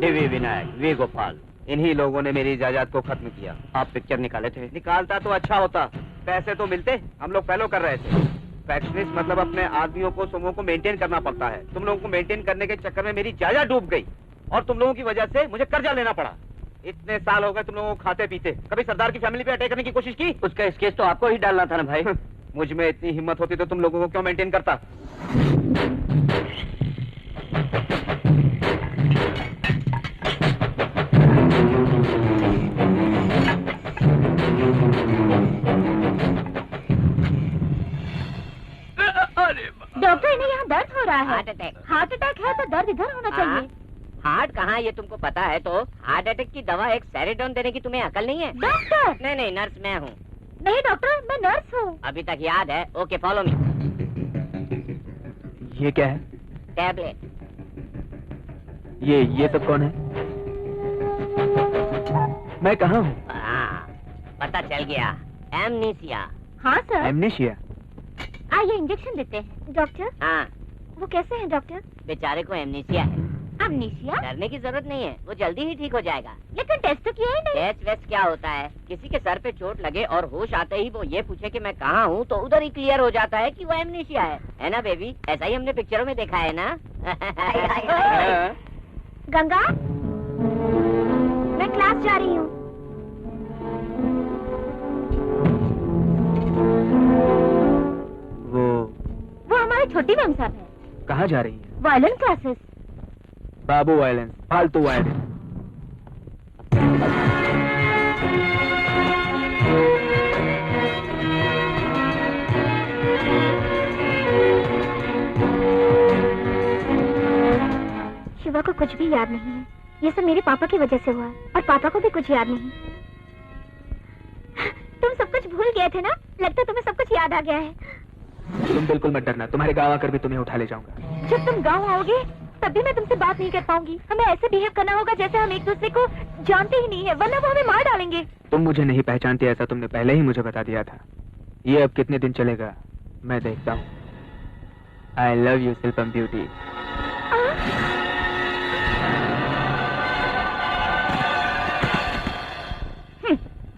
देवी विनायक, वी गोपाल, इन्हीं लोगों ने मेरी जायदाद को खत्म किया। आप पिक्चर निकाले थे? निकालता तो अच्छा होता, पैसे तो मिलते। हम लोग फॉलो कर रहे थे। फैक्शनिस्ट मतलब अपने आदमियों को, समूह को मेंटेन करना पड़ता है। तुम लोगों को मेंटेन करने के चक्कर में मेरी जायदाद डूब गई और तुम लोगों की वजह से मुझे कर्जा लेना पड़ा। इतने साल हो गए तुम लोगों को खाते पीते। कभी सरदार की फैमिली पे अटैक करने की कोशिश की? उसका स्केच तो आपको ही डालना था ना भाई। मुझ में इतनी हिम्मत होती तो तुम लोगों को क्यों मेंटेन करता? चाहिए। हार्ट कहाँ ये तुमको पता है? तो हार्ट अटैक की दवा एक सेरेडोन देने की तुम्हें अकल नहीं है? डॉक्टर! नहीं नहीं, नर्स मैं हूँ। नहीं डॉक्टर, मैं नर्स हूँ। अभी तक याद है? Okay, follow me. ये क्या है? टैबलेट। ये सब कौन है? मैं कहाँ हूँ? पता चल गया, एमनीसिया। हाँ सर। एमनेशिया? आइए इंजेक्शन देते हैं। डॉक्टर, हाँ, वो कैसे हैं डॉक्टर? बेचारे को एमनीसिया है। अमनीशिया? डरने की जरूरत नहीं है, वो जल्दी ही ठीक हो जाएगा। लेकिन टेस्ट तो किया ही नहीं। टेस्ट वेस्ट क्या होता है? किसी के सर पे चोट लगे और होश आते ही वो ये पूछे कि मैं कहाँ हूँ, तो उधर ही क्लियर हो जाता है कि वो एमनीशिया है ना बेबी? ऐसा ही हमने पिक्चरों में देखा है ना? गंगा, मैं क्लास जा रही हूँ। वो हमारे छोटी मैम साहब है। कहाँ जा रही है? Violin classes. बाबू वायलेंस, फालतू वायलेंस। शिवा को कुछ भी याद नहीं है। ये सब मेरे पापा की वजह से हुआ है और पापा को भी कुछ याद नहीं। तुम सब कुछ भूल गए थे ना? लगता है तुम्हें सब कुछ याद आ गया है। तुम बिल्कुल मत डरना, तुम्हारे गाँव आकर भी तुम्हें उठा ले जाऊंगा। जब तुम गाँव आओगे तब भी मैं तुमसे बात नहीं कर पाऊंगी। हमें ऐसे बिहेव करना होगा जैसे हम एक दूसरे को जानते ही नहीं है, वरना वो हमें मार डालेंगे। तुम मुझे नहीं पहचानती, ऐसा तुमने पहले ही मुझे बता दिया था। ये अब कितने दिन चलेगा मैं देखता हूँ। I love you Shilpam beauty.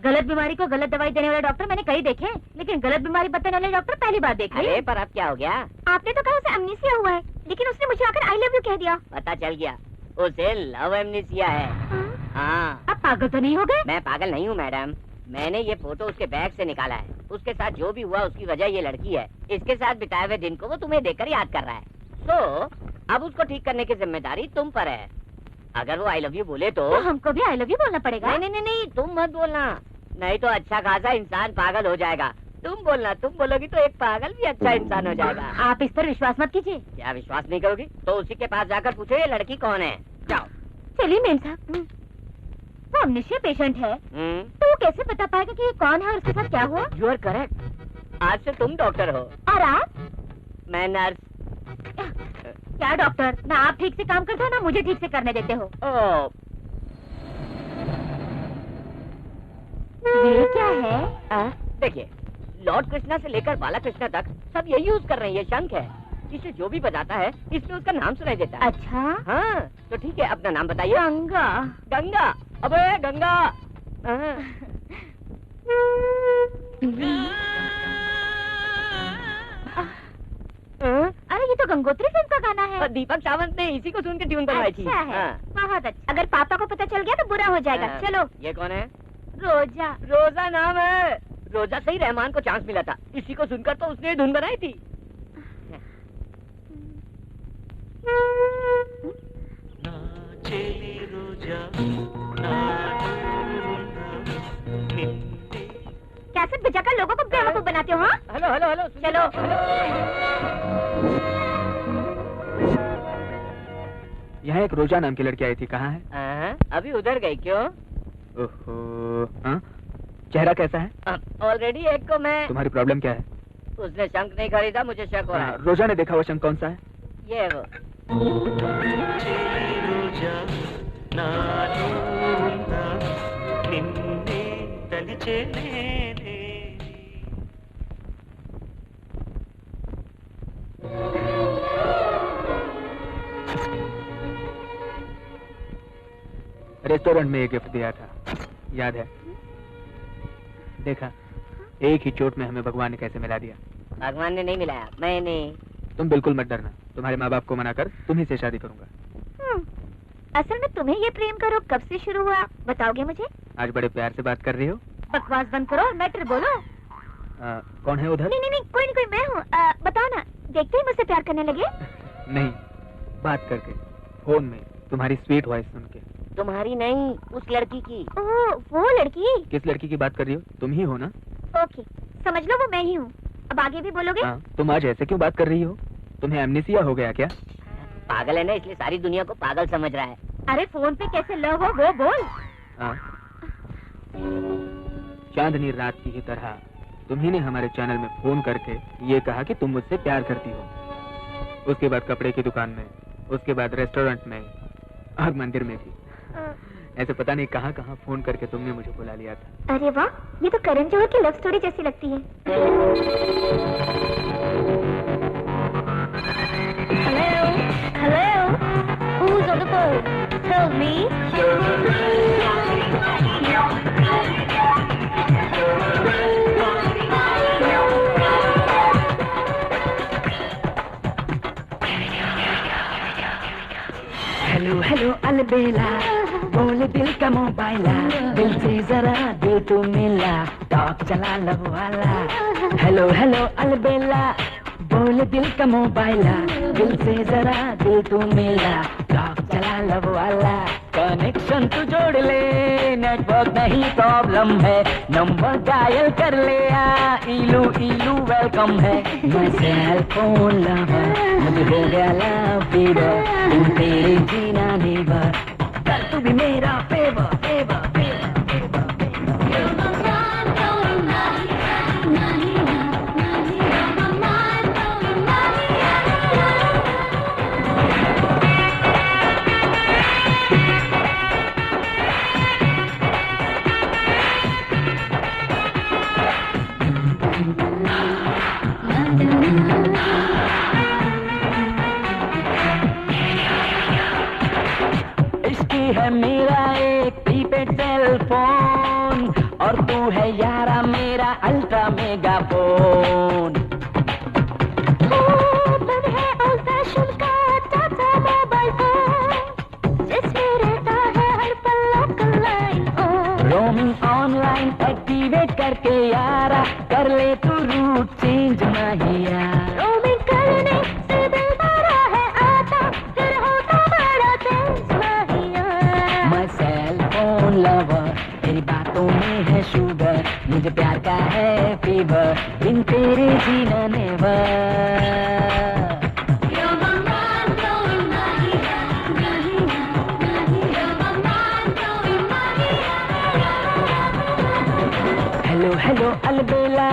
गलत बीमारी को गलत दवाई देने वाले डॉक्टर मैंने कई देखे, लेकिन गलत बीमारी बताने वाले डॉक्टर पहली बार देखे। अरे पर अब क्या हो गया? आपने तो कहा उसे अमनीसिया हुआ है, लेकिन उसने मुझे आकर आई लव यू कह दिया। पता चल गया, उसे लव एमनीसिया है। हाँ। अब पागल तो नहीं हो गए? मैं पागल नहीं हूँ मैडम, मैंने ये फोटो उसके बैग से निकाला है। उसके साथ जो भी हुआ उसकी वजह ये लड़की है। इसके साथ बिताए हुए दिन को वो तुम्हें देखकर याद कर रहा है। तो अब उसको ठीक करने की जिम्मेदारी तुम पर है। अगर वो आई लव यू बोले तो हमको भी आई लव यू बोलना पड़ेगा? नहीं नहीं नहीं, तुम मत बोलना, नहीं तो अच्छा खासा इंसान पागल हो जाएगा। तुम बोलना, तुम बोलोगी तो एक पागल भी अच्छा इंसान हो जाएगा। आप इस पर विश्वास मत कीजिए। क्या विश्वास नहीं करोगी? तो उसी के पास जाकर पूछो ये लड़की कौन है। जाओ। चलिए मेम साहब, वो अमनीशिया पेशेंट है, तो वो कैसे बता पाएगा कि ये कौन है और उसके साथ क्या हुआ? यू आर करेक्ट, आज से तुम डॉक्टर हो और आप? मैं नर्स। क्या डॉक्टर, ना आप ठीक से काम करते हो ना मुझे ठीक से करने देते हो। ओ, ये क्या है? देखिए, लॉर्ड कृष्णा से लेकर बाला कृष्णा तक सब यही यूज कर रहे हैं। ये शंख है, इसे जो भी बजाता है इसमें उसका नाम सुनाई देता है। अच्छा हाँ, तो ठीक है, अपना नाम बताइए। गंगा। गंगा? अबे गंगा। अरे ये तो गंगोत्री फिल्म का गाना है। दीपक सावंत ने इसी को सुन के ट्यून बनवाई थी। अच्छा है, बहुत अच्छा। अगर पापा को पता चल गया तो बुरा हो जाएगा। चलो। ये कौन है? रोजा। रोजा नाम है। रोजा से ही रहमान को चांस मिला था, इसी को सुनकर तो उसने धुन बनाई थी। कैसेट बजाकर लोगों को बेवकूफ बनाते हो? हाँ? हेलो हेलो हेलो, चलो यहाँ एक रोजा नाम की लड़की आई थी, कहाँ है? अभी उधर गई। क्यों? ओहो, हाँ? चेहरा कैसा है? ऑलरेडी एक को मैं। तुम्हारी प्रॉब्लम क्या है? उसने शंख नहीं खरीदा, मुझे शक हो रहा है। रोजा ने देखा हुआ शंख कौन सा है? ये वो। रेस्टोरेंट में एक गिफ्ट दिया था, याद है? देखा, एक ही चोट में हमें भगवान ने कैसे मिला दिया। भगवान ने नहीं मिलाया, मैंने। तुम बिल्कुल मत डरना, तुम्हारे माँ बाप को मनाकर तुम्ही से शादी करूंगा। असल में तुम्हें ये प्रेम करो कब से शुरू हुआ, बताओगे मुझे? आज बड़े प्यार से बात कर रही हो। बकवास बंद करो, मैटर बोलो। कौन है उधर? नहीं, कोई नहीं, मैं हूँ। बताओ ना, देखते ही मुझसे प्यार करने लगे? नहीं, बात करके, फोन में तुम्हारी स्वीट वॉइस सुन के। तुम्हारी नहीं, उस लड़की की। ओह, वो लड़की? किस लड़की की बात कर रही हो? तुम ही हो ना? ओके, समझ लो वो मैं ही हूँ। अब आगे भी बोलोगे? तुम आज ऐसे क्यों बात कर रही हो? तुम्हें एमनीसिया हो गया क्या? पागल है ना, इसलिए सारी दुनिया को पागल समझ रहा है। अरे फोन पे कैसे लव हो वो बोल। हाँ? चांदनी रात की ही तरह तुम्ही ने हमारे चैनल में फोन करके ये कहा कि तुम मुझसे प्यार करती हो। उसके बाद कपड़े की दुकान में, उसके बाद रेस्टोरेंट में और मंदिर में भी। ऐसे पता नहीं कहाँ कहाँ फोन करके तुमने मुझे बुला लिया था। अरे वाह, ये तो करण जौहर की लव स्टोरी जैसी लगती है। Hello, who's on the phone? Tell me. Hello hello अलबेला, बोले दिल का मोबाइला, दिल से जरा दिल तू मिला, टॉक चला लब वाला। हेलो हेलो अलबेला, बोले दिल का मोबाइला, दिल से जरा दिल तू मिला, टॉक चला लब वाला। कनेक्शन तू जोड़ ले, नेटवर्क नहीं प्रॉब्लम है, नंबर डायल कर ले, इलू इलू वेलकम है। मैं सेल फोन लवर, मुझे हो गया लव फीवर, तुम तेरे जीना नेवर, कर तू भी मेरा फेवर फेवर फेवर। है मेरा एक प्रीपेड सेल फोन, और तू है यारा मेरा अल्ट्रा मेगा फोन। तुम है ओल्ड फैशन का टाटा मोबाइल फोन, जिसमें रहता है हर पल local line on. Roaming online activate करके यारा, कर ले तू रूट चेंज माहिया। रोमिंग करने से दिल भरा है आता, फिर होता बड़ा तेज माहिया। मैं सेल फोन लवर, तेरी बातों में है शुगर, मुझे प्यार का है फीवर, बिन तेरे जीना नेवर। हेलो हेलो अलबेला,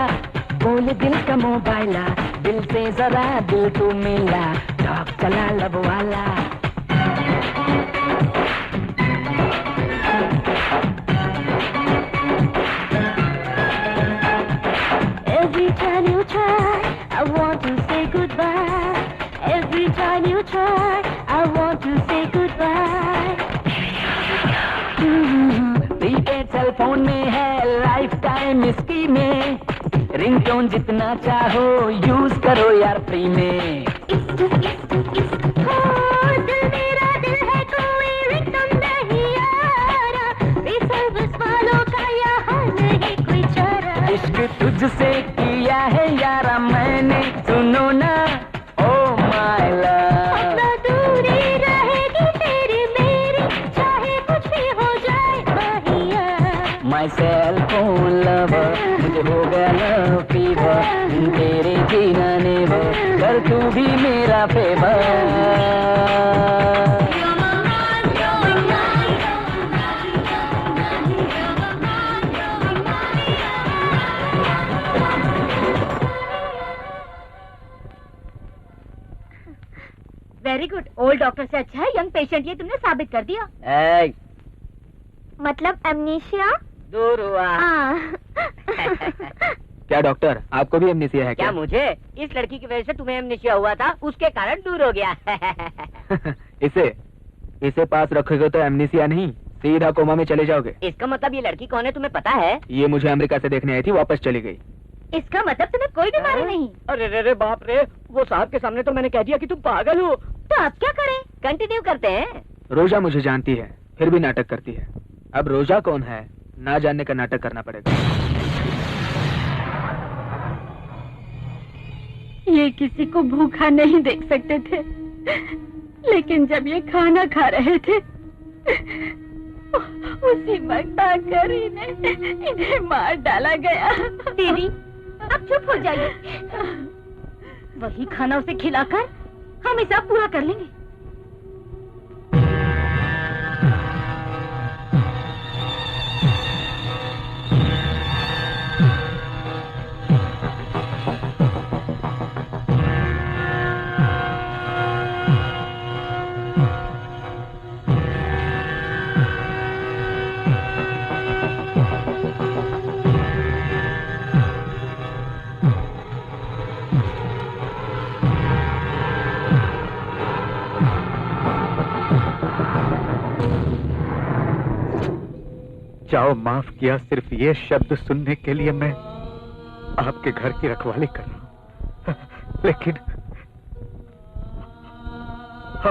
बोले दिल का मोबाइला, दिल से जरा दिल तू मिला, टॉक चला लब वाला। Every time you try, I want to say goodbye. Every time you try, I want to say goodbye. Prepaid cell phone में है लाइफ टाइम इसकी में, रिंगटोन जितना चाहो यूज करो यार फ्री में। दिल मेरा दिल है, कोई रिंगटोन नहीं यारा, सर्विस वालों का यहाँ नहीं कोई चारा। इश्क तुझसे किया है यारा मैंने, सुनो ना ओ माय लव। अपना दूरी रहेगी तेरी मेरी, चाहे कुछ भी हो जाए माहिया। माय सेल फोन लवर, मुझे हो गया लव फीवर, तेरे जीना नेवर, कर तू भी मेरा favour. Very good, old doctor से अच्छा है यंग पेशेंट, ये तुमने साबित कर दिया। मतलब एमनीशिया दूर हुआ। क्या डॉक्टर, आपको भी एमनीसिया है क्या? क्या? मुझे इस लड़की की वजह से तुम्हें एमनीशिया हुआ था, उसके कारण दूर हो गया। इसे पास रखोगे तो एमनीसिया नहीं, सीधा कोमा में चले जाओगे। इसका मतलब ये लड़की कौन है तुम्हें पता है? ये मुझे अमेरिका से देखने आई थी, वापस चली गई। इसका मतलब तुम्हें कोई बीमारी नहीं। अरे रे रे बाप रे, वो साहब के सामने तो मैंने कह दिया कि तुम पागल हो। तो अब क्या करें? कंटिन्यू करते हैं। रोजा मुझे जानती है, फिर भी नाटक करती है। अब रोजा कौन है ना जानने का नाटक करना पड़ेगा। ये किसी को भूखा नहीं देख सकते थे, लेकिन जब ये खाना खा रहे थे उसी वक्त आकर इन्हें मार डाला गया। दीदी अब चुप हो जाइए, वही खाना उसे खिलाकर हम हिसाब पूरा कर लेंगे। जाओ माफ किया, सिर्फ ये शब्द सुनने के लिए मैं आपके घर की रखवाली कर रहा हूं, लेकिन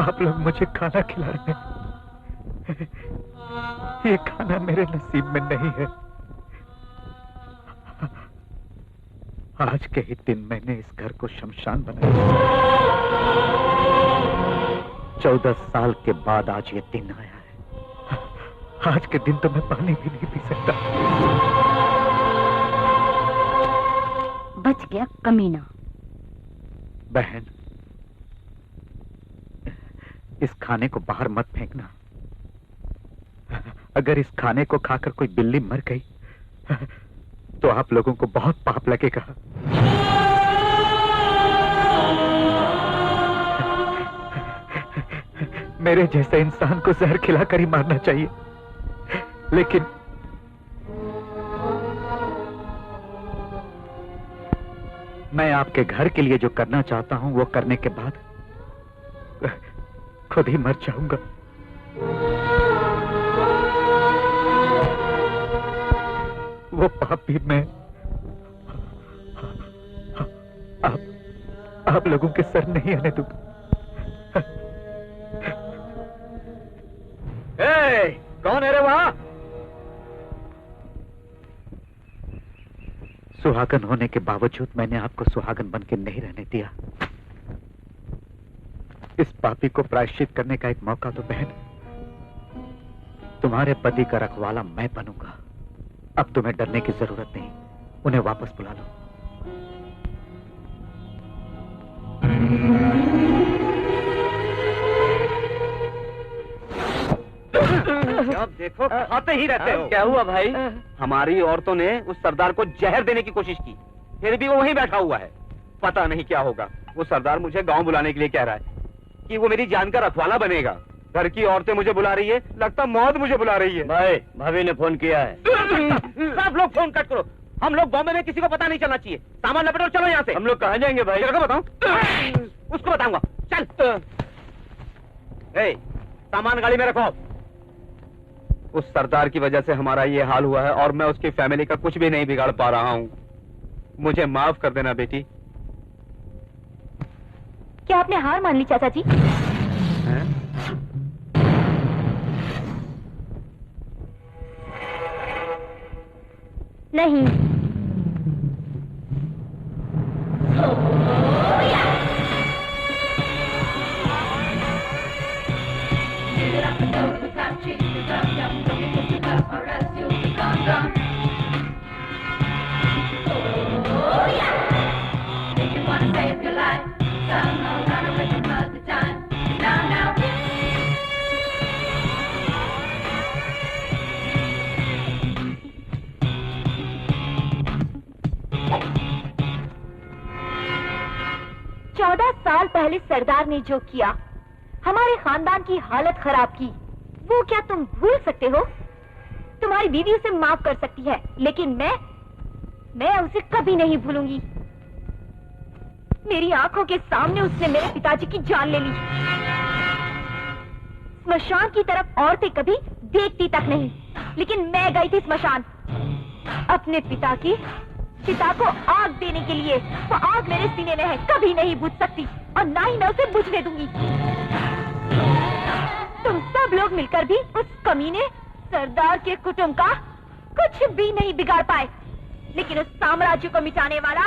आप लोग मुझे खाना खिला रहे हैं। ये खाना मेरे नसीब में नहीं है। आज के ही दिन मैंने इस घर को शमशान बनाया। 14 साल के बाद आज ये दिन आया है। आज के दिन तो मैं पानी भी नहीं पी सकता। बच गया कमीना। बहन, इस खाने को बाहर मत फेंकना। अगर इस खाने को खाकर कोई बिल्ली मर गई तो आप लोगों को बहुत पाप लगेगा। मेरे जैसे इंसान को जहर खिलाकर ही मारना चाहिए, लेकिन मैं आपके घर के लिए जो करना चाहता हूं वो करने के बाद खुद ही मर जाऊंगा। वो पाप भी मैं आप लोगों के सर नहीं आने दूंगा। कौन है रे वहां? सुहागन होने के बावजूद मैंने आपको सुहागन बन के नहीं रहने दिया। इस पापी को प्रायश्चित करने का एक मौका तो बहन। तुम्हारे पति का रखवाला मैं बनूंगा। अब तुम्हें डरने की जरूरत नहीं, उन्हें वापस बुला लो। जब देखो खाते ही रहते हो। क्या हुआ भाई? हमारी औरतों ने उस सरदार को जहर देने की कोशिश की, फिर भी वो वहीं बैठा हुआ है। पता नहीं क्या होगा। वो सरदार मुझे गांव बुलाने के लिए कह रहा है कि वो मेरी जान का रखवाला बनेगा। घर की औरतें मुझे बुला रही है, लगता मौत मुझे बुला रही है। भाई, भाभी ने फोन किया है। सब लोग फोन कट करो। हम लोग बॉम्बे में किसी को पता नहीं चलना चाहिए। सामान लपेटो, चलो यहाँ से। हम लोग कहाँ जाएंगे भाई? तेरे को बताऊं? उसको बताऊंगा। चल। ए, सामान गाड़ी में रखो। उस सरदार की वजह से हमारा ये हाल हुआ है और मैं उसकी फैमिली का कुछ भी नहीं बिगाड़ पा रहा हूँ। मुझे माफ कर देना बेटी। क्या आपने हार मान ली चाचा जी? नहीं। साल पहले सरदार ने जो किया, हमारे खानदान की हालत खराब की, वो क्या तुम भूल सकते हो? तुम्हारी बीवी उसे माफ कर सकती है, लेकिन मैं उसे कभी नहीं भूलूंगी। मेरी आंखों के सामने उसने मेरे पिताजी की जान ले ली। स्मशान की तरफ औरतें कभी देखती तक नहीं, लेकिन मैं गई थी स्मशान अपने पिता को आग देने के लिए। वो आग मेरे सीने में है, कभी नहीं बुझ सकती और ना ही मैं उसे बुझने दूंगी। तुम सब लोग मिलकर भी उस कमीने सरदार के कुटुंब का कुछ भी नहीं बिगाड़ पाए, लेकिन उस साम्राज्य को मिटाने वाला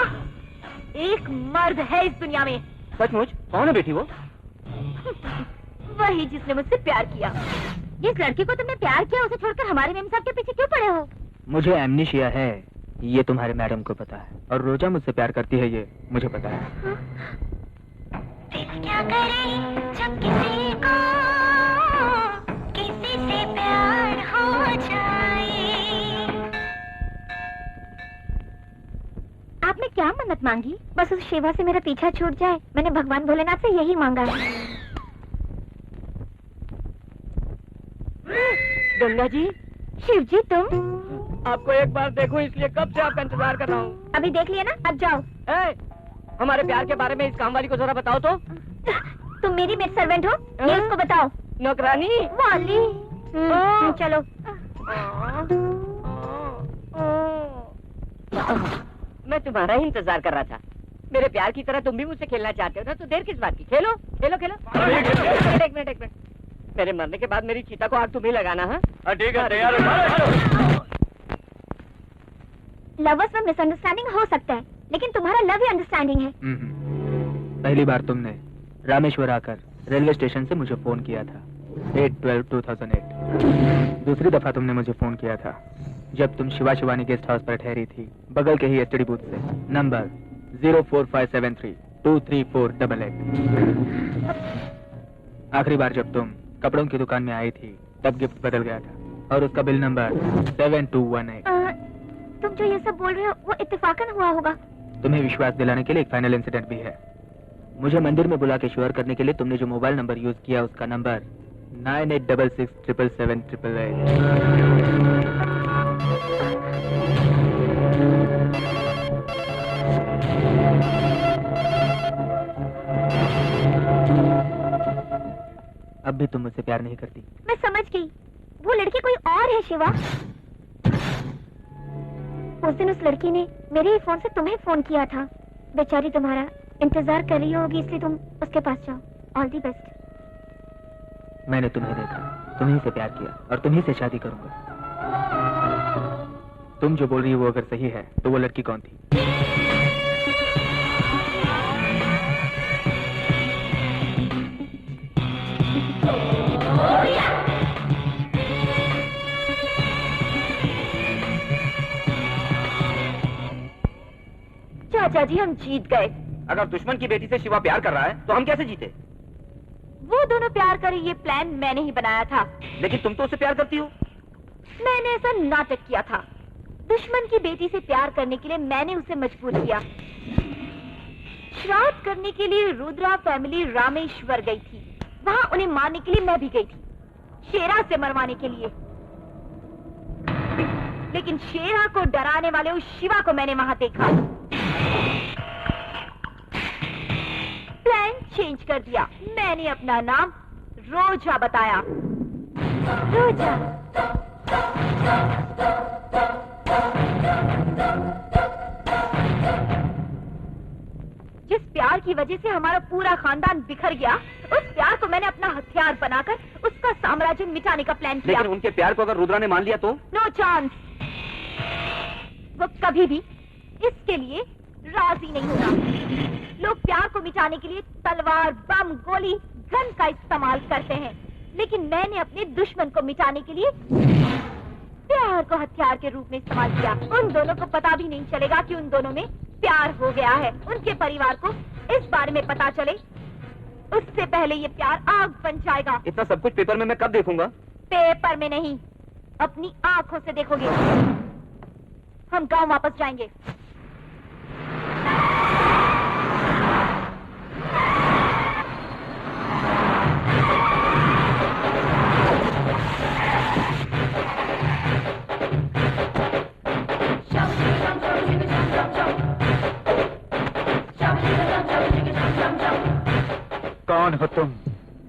एक मर्द है इस दुनिया में। सचमुच? कौन है बेटी वो? वही जिसने मुझसे प्यार किया। जिस लड़की को तुमने प्यार किया उसे छोड़कर हमारे मेम साहब के पीछे क्यों पड़े हो? मुझे एमनीशिया है, ये तुम्हारे मैडम को पता है, और रोजा मुझसे प्यार करती है, ये मुझे पता है। क्या करें जब किसी को किसी से प्यार हो जाए। आपने क्या मन्नत मांगी? बस उस शिवा से मेरा पीछा छूट जाए। मैंने भगवान भोलेनाथ से यही मांगा है। गंगा जी, शिव जी, तुम? आपको एक बार देखूं इसलिए कब से आपका इंतजार कर रहा हूँ। अभी देख लिया ना, अब जाओ। हमारे प्यार के बारे में इस काम वाली को जरा बताओ तो। तुम मेरी मेड सर्वेंट हो, ये उसको बताओ। नौकरानी वाली। चलो। मैं तुम्हारा ही इंतजार कर रहा था। मेरे प्यार की तरह तुम भी मुझसे खेलना चाहते हो ना, तो देर किस बात की? खेलो खेलो खेलो। एक मिनट। मेरे मरने के बाद मेरी चीता को आग तुम ही लगाना। हाँ ठीक है, तैयार लवर्स में मिसअंडरस्टैंडिंग हो सकता है, लेकिन तुम्हारा लव ही अंडरस्टैंडिंग है। पहली बार तुमने रामेश्वर आकर रेलवे स्टेशन से मुझे फोन किया था 8/12/2008। दूसरी दफा तुमने मुझे फोन किया था जब तुम शिवा शिवानी गेस्ट हाउस पर ठहरी थी, बगल के ही एसटीडी बूथ से, नंबर 04573234888। आखिरी बार जब तुम कपड़ों की दुकान में आई थी, तब गिफ्ट बदल गया था और उसका बिल नंबर 7218। तुम जो ये सब बोल रहे हो वो इत्तेफाकन हुआ होगा। तुम्हें विश्वास दिलाने के लिए एक फाइनल इंसिडेंट भी है। मुझे मंदिर में बुला के श्योर करने के लिए तुमने जो मोबाइल नंबर यूज किया, उसका नंबर 9866777888। अब भी तुम मुझसे प्यार नहीं करती। मैं समझ गई, वो लड़की कोई और है शिवा। उस दिन उस लड़की ने मेरे ही फोन से तुम्हें फोन किया था। बेचारी तुम्हारा इंतजार कर रही होगी, इसलिए तुम उसके पास जाओ। All the best. मैंने तुम्हें देखा, तुम्हीं से प्यार किया और तुम्हीं से शादी करूंगा। तुम जो बोल रही हो वो अगर सही है तो वो लड़की कौन थी? चाचा जी, हम जीत गए। अगर दुश्मन की बेटी से शिवा प्यार कर रहा है तो हम कैसे जीते? वो दोनों प्यार करे, ये प्लान मैंने ही बनाया था। लेकिन तुम तो उसे प्यार करती हो। मैंने ऐसा नाटक किया था। दुश्मन की बेटी से प्यार करने के लिए मैंने उसे मजबूर किया। श्राद्ध करने के लिए रुद्रा फैमिली रामेश्वर गई थी। वहाँ उन्हें मारने के लिए मैं भी गई थी, शेरा से मरवाने के लिए। लेकिन शेरा को डराने वाले उस शिवा को मैंने वहाँ देखा। प्लान चेंज कर दिया। मैंने अपना नाम रोजा बताया। रोजा। जिस प्यार की वजह से हमारा पूरा खानदान बिखर गया, उस प्यार को मैंने अपना हथियार बनाकर उसका साम्राज्य मिटाने का प्लान किया। लेकिन उनके प्यार को अगर रुद्रा ने मान लिया तो? No chance. वो कभी भी इसके लिए राजी नहीं होगा। लोग प्यार को मिटाने के लिए तलवार, बम, गोली, गन का इस्तेमाल करते हैं, लेकिन मैंने अपने दुश्मन को मिटाने के लिए प्यार को हथियार के रूप में इस्तेमाल किया। उन दोनों को पता भी नहीं चलेगा कि उन दोनों में प्यार हो गया है। उनके परिवार को इस बारे में पता चले, उससे पहले ये प्यार आग बन जाएगा। इतना सब कुछ पेपर में मैं कब देखूंगा? पेपर में नहीं, अपनी आंखों से देखोगे। हम गांव वापस जाएंगे। कौन हो तुम?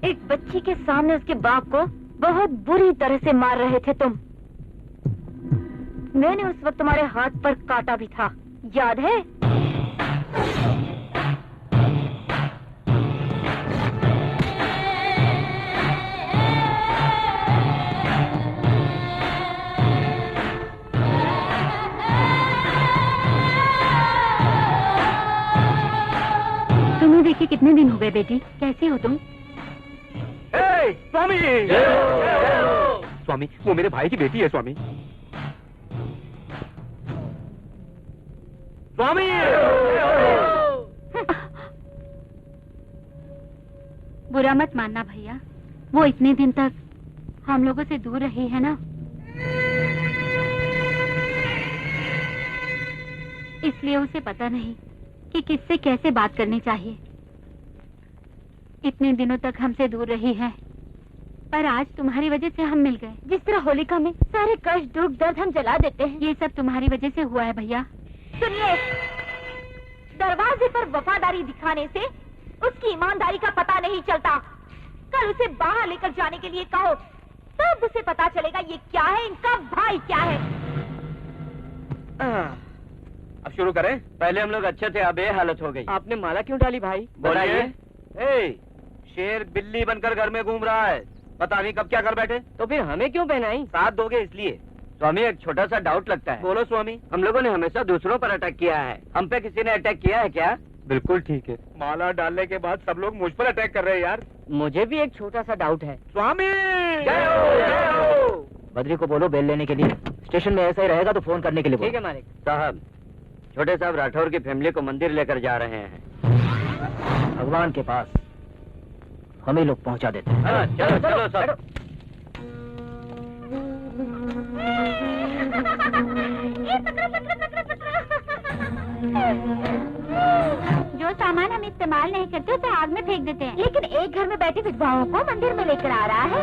एक बच्ची के सामने उसके बाप को बहुत बुरी तरह से मार रहे थे तुम। मैंने उस वक्त तुम्हारे हाथ पर काटा भी था, याद है? तुम्हें देखे कितने दिन हो गए बेटी, कैसी हो तुम? स्वामी! स्वामी, वो मेरे भाई की बेटी है स्वामी। स्वामी! बुरा मत मानना भैया, वो इतने दिन तक हम लोगों से दूर रही है ना, इसलिए उसे पता नहीं कि किससे कैसे बात करनी चाहिए। इतने दिनों तक हमसे दूर रही है, पर आज तुम्हारी वजह से हम मिल गए। जिस तरह होलिका में सारे कष्ट, दुख, दर्द हम जला देते हैं, ये सब तुम्हारी वजह से हुआ है भैया। सुनिए, दरवाजे पर वफादारी दिखाने से उसकी ईमानदारी का पता नहीं चलता। कल उसे बाहर लेकर जाने के लिए कहो, तब उसे पता चलेगा ये क्या है, इनका भाई क्या है। अब शुरू करें? पहले हम लोग अच्छे थे, अब ये हालत हो गई। आपने माला क्यों डाली भाई? बोलिए। ए, शेर बिल्ली बनकर घर में घूम रहा है, पता नहीं कब क्या कर बैठे। तो फिर हमें क्यों पहनाई? साथ दोगे इसलिए। स्वामी एक छोटा सा डाउट लगता है। बोलो स्वामी। हम लोगों ने हमेशा दूसरों पर अटैक किया है, हम पे किसी ने अटैक किया है क्या? बिल्कुल ठीक है। माला डालने के बाद सब लोग मुझ पर अटैक कर रहे हैं यार। मुझे भी एक छोटा सा डाउट है। स्वामी जय हो, जय हो। बद्री को बोलो बेल लेने के लिए। स्टेशन में ऐसा ही रहेगा तो फोन करने के लिए बोलो। ठीक है मालिक साहब। छोटे साहब राठौर की फैमिली को मंदिर लेकर जा रहे हैं। भगवान के पास हम ही लोग पहुंचा देते हैं। हाँ, चलो चलो सब। जो सामान हम इस्तेमाल नहीं करते उसे आग में फेंक देते हैं। लेकिन एक घर में बैठे विधवाओं को मंदिर में लेकर आ रहा है।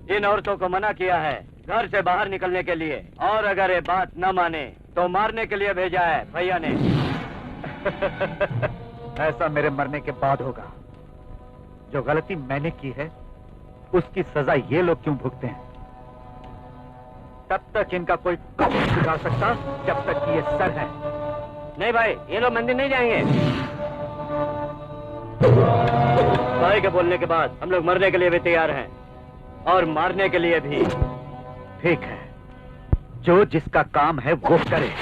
इन औरतों को मना किया है घर से बाहर निकलने के लिए, और अगर ये बात न माने तो मारने के लिए भेजा है भैया ने। ऐसा मेरे मरने के बाद होगा। जो गलती मैंने की है उसकी सजा ये लोग क्यों भुगते हैं? तब तक इनका कोई कदम नहीं छुड़ा सकता जब तक कि ये सर है। नहीं भाई, ये लोग मंदिर नहीं जाएंगे। भाई के बोलने के बाद हम लोग मरने के लिए भी तैयार हैं और मारने के लिए भी। ठीक है, जो जिसका काम है वो करे,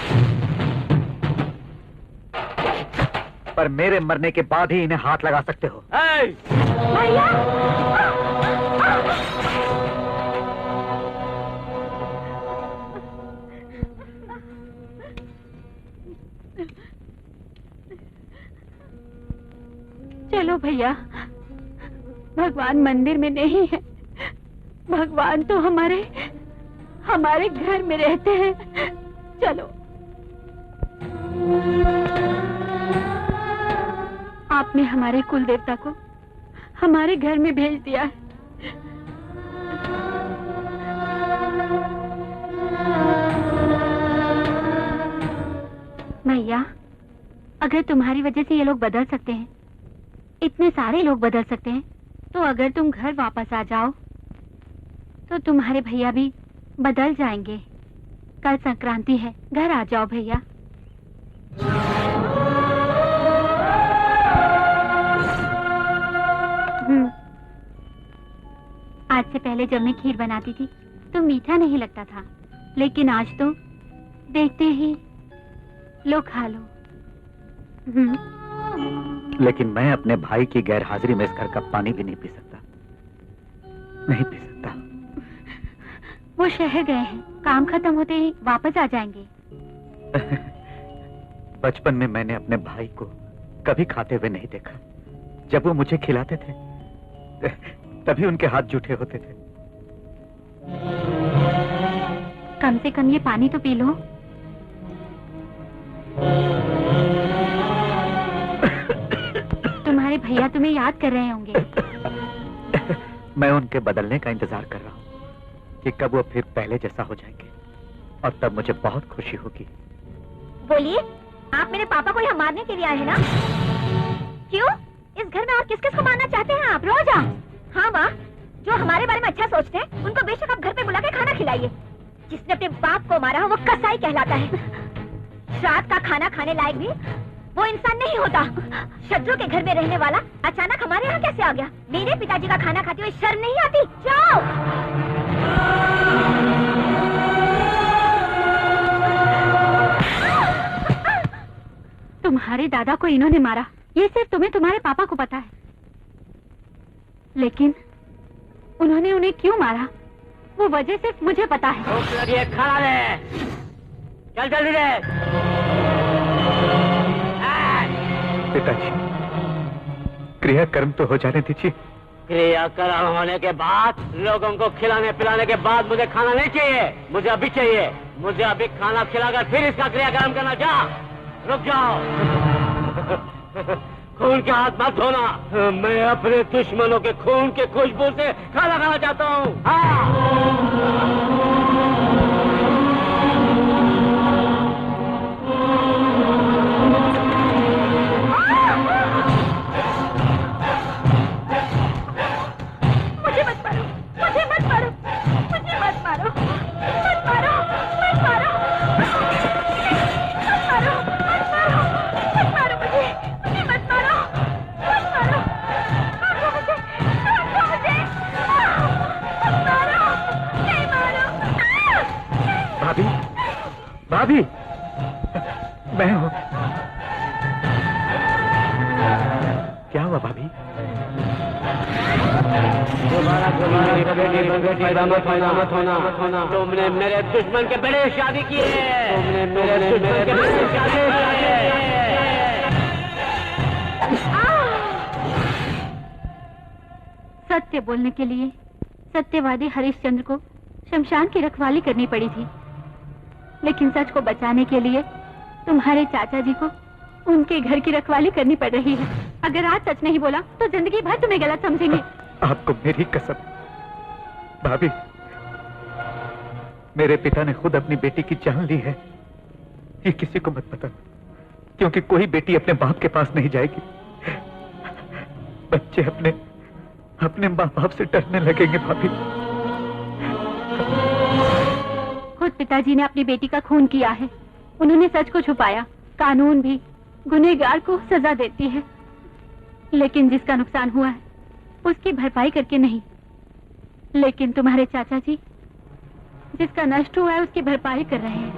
पर मेरे मरने के बाद ही इन्हें हाथ लगा सकते हो। भैया चलो भैया, भगवान मंदिर में नहीं है, भगवान तो हमारे घर में रहते हैं। चलो। आपने हमारे कुल देवता को हमारे घर में भेज दिया है। भैया, अगर तुम्हारी वजह से ये लोग बदल सकते हैं, इतने सारे लोग बदल सकते हैं, तो अगर तुम घर वापस आ जाओ तो तुम्हारे भैया भी बदल जाएंगे। कल संक्रांति है, घर आ जाओ भैया। आज से पहले जब मैं खीर बनाती थी तो मीठा नहीं लगता था, लेकिन आज तो देखते ही लो खा लो। लेकिन मैं अपने भाई की गैर हाजिरी में इस घर का पानी भी नहीं पी सकता, नहीं पी सकता। वो शहर गए हैं, काम खत्म होते ही वापस आ जाएंगे। बचपन में मैंने अपने भाई को कभी खाते हुए नहीं देखा। जब वो मुझे खिलाते थे तभी उनके हाथ जूठे होते थे। कम से कम ये पानी तो पी लो। तुम्हारे भैया तुम्हें याद कर रहे होंगे। मैं उनके बदलने का इंतजार कर रहा हूँ कि कब वो फिर पहले जैसा हो जाएंगे, और तब मुझे बहुत खुशी होगी। बोलिए, आप मेरे पापा को यहाँ मारने के लिए आए हैं ना? क्यों? इस घर में और किस किस को मारना चाहते हैं आप? रोजा? हाँ माँ, जो हमारे बारे में अच्छा सोचते हैं उनको बेशक आप घर पे बुला के खाना खिलाइए। जिसने अपने बाप को मारा हो वो कसाई कहलाता है। श्राद्ध का खाना खाने लायक भी वो इंसान नहीं होता। शत्रु के घर में रहने वाला अचानक हमारे यहाँ कैसे आ गया? मेरे पिताजी का खाना खाते हुए शर्म नहीं आती? जाओ। तुम्हारे दादा को इन्होंने मारा, ये सिर्फ तुम्हें तुम्हारे पापा को पता है। लेकिन उन्होंने उन्हें क्यों मारा वो वजह सिर्फ मुझे पता है। खाना ले, चल जल्दी ले। पिताजी, क्रियाकर्म तो हो जाने दीजिए। क्रियाकर्म होने के बाद, लोगों को खिलाने पिलाने के बाद मुझे खाना नहीं चाहिए, मुझे अभी चाहिए। मुझे अभी खाना खिलाकर फिर इसका क्रियाकर्म करना। जा, रुक जाओ। खून के हाथ मत धोना। मैं अपने दुश्मनों के खून के खुशबू से खाना खाना चाहता हूँ। मुझे मत मारो, मुझे मत मारो, मुझे मत मारो, मत मारो, मत मारो, मत मारो, मत मारो, मत मारो मुझे, मुझे मत मारो, मत मारो, मारो मुझे, मारो मुझे, मत मारो, नहीं मारो। भाभी, भाभी, मैं हूँ। क्या हुआ भाभी? दोबारा पैदा मत होना। तुमने मेरे दुश्मन के बड़े शादी की है। तुमने मेरे दुश्मन के बड़े शादी की है। सत्य बोलने के लिए सत्यवादी हरिश्चंद्र को शमशान की रखवाली करनी पड़ी थी, लेकिन सच को बचाने के लिए तुम्हारे चाचा जी को उनके घर की रखवाली करनी पड़ रही है। अगर आज सच नहीं बोला तो जिंदगी भर तुम्हें गलत समझेंगे। आपको मेरी कसम भाभी, मेरे पिता ने खुद अपनी बेटी की जान ली है। ये किसी को मत पता, क्योंकि कोई बेटी अपने बाप के पास नहीं जाएगी। बच्चे अपने माँ बाप से डरने लगेंगे भाभी। खुद पिताजी ने अपनी बेटी का खून किया है। उन्होंने सच को छुपाया। कानून भी गुनहगार को सजा देती है, लेकिन जिसका नुकसान हुआ है उसकी भरपाई करके नहीं। लेकिन तुम्हारे चाचा जी जिसका नष्ट हुआ है उसकी भरपाई कर रहे हैं।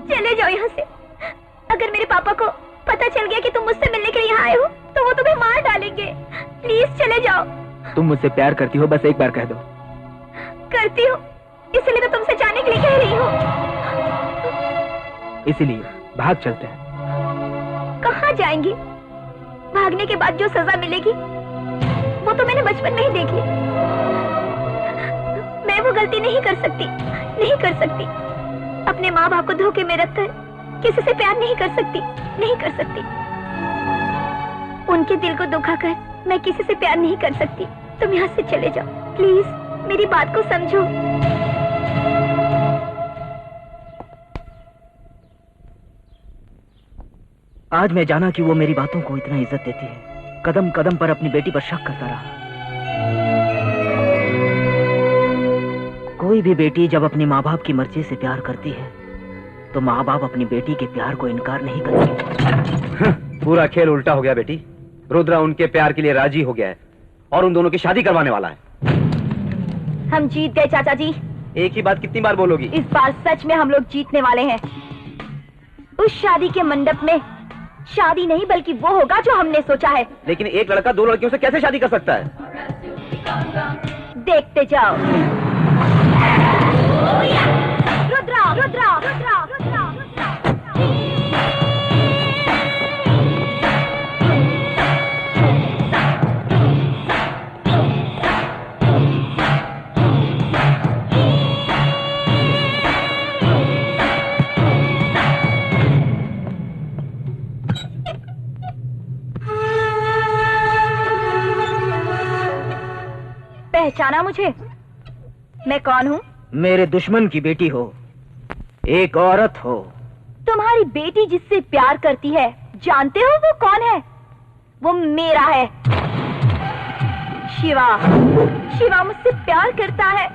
चले जाओ यहाँ से। अगर मेरे पापा को पता चल गया कि तुम मुझसे मिलने के लिए यहाँ आए हो तो वो तुम्हें मार डालेंगे। प्लीज चले जाओ। तुम मुझसे प्यार करती हो, बस एक बार कह दो। करती हूँ, इसलिए तो तुमसे जाने के लिए कह रही हूँ। इसीलिए भाग चलते हैं। कहाँ जाएंगी? भागने के बाद जो सजा मिलेगी वो तो मैंने बचपन में ही देख ली। मैं वो गलती नहीं कर सकती, नहीं कर सकती। अपने माँ बाप को धोखे में रखकर किसी से प्यार नहीं कर सकती, नहीं कर सकती। उनके दिल को दुखाकर मैं किसी से प्यार नहीं कर सकती। तुम यहाँ से चले जाओ प्लीज, मेरी बात को समझो। आज मैं जाना कि वो मेरी बातों को इतना इज्जत देती है। कदम कदम पर अपनी बेटी पर शक करता रहा। कोई भी बेटी जब अपनी माँ बाप की मर्जी से प्यार करती है तो माँ बाप अपनी बेटी के प्यार को इनकार नहीं करते। पूरा खेल उल्टा हो गया बेटी। रुद्रा उनके प्यार के लिए राजी हो गया है और उन दोनों की शादी करवाने वाला है। हम जीत गए चाचा जी। एक ही बात कितनी बार बोलोगी? इस बार सच में हम लोग जीतने वाले हैं। उस शादी के मंडप में शादी नहीं बल्कि वो होगा जो हमने सोचा है। लेकिन एक लड़का दो लड़कियों से कैसे शादी कर सकता है? देखते जाओ। रुद्रा रुद्रा रुद्रा रुद्रा रुद्रा। पहचाना मुझे? मैं कौन हूँ? मेरे दुश्मन की बेटी हो, एक औरत हो। तुम्हारी बेटी जिससे प्यार करती है, जानते हो वो कौन है? वो मेरा है, शिवा। शिवा मुझसे प्यार करता है,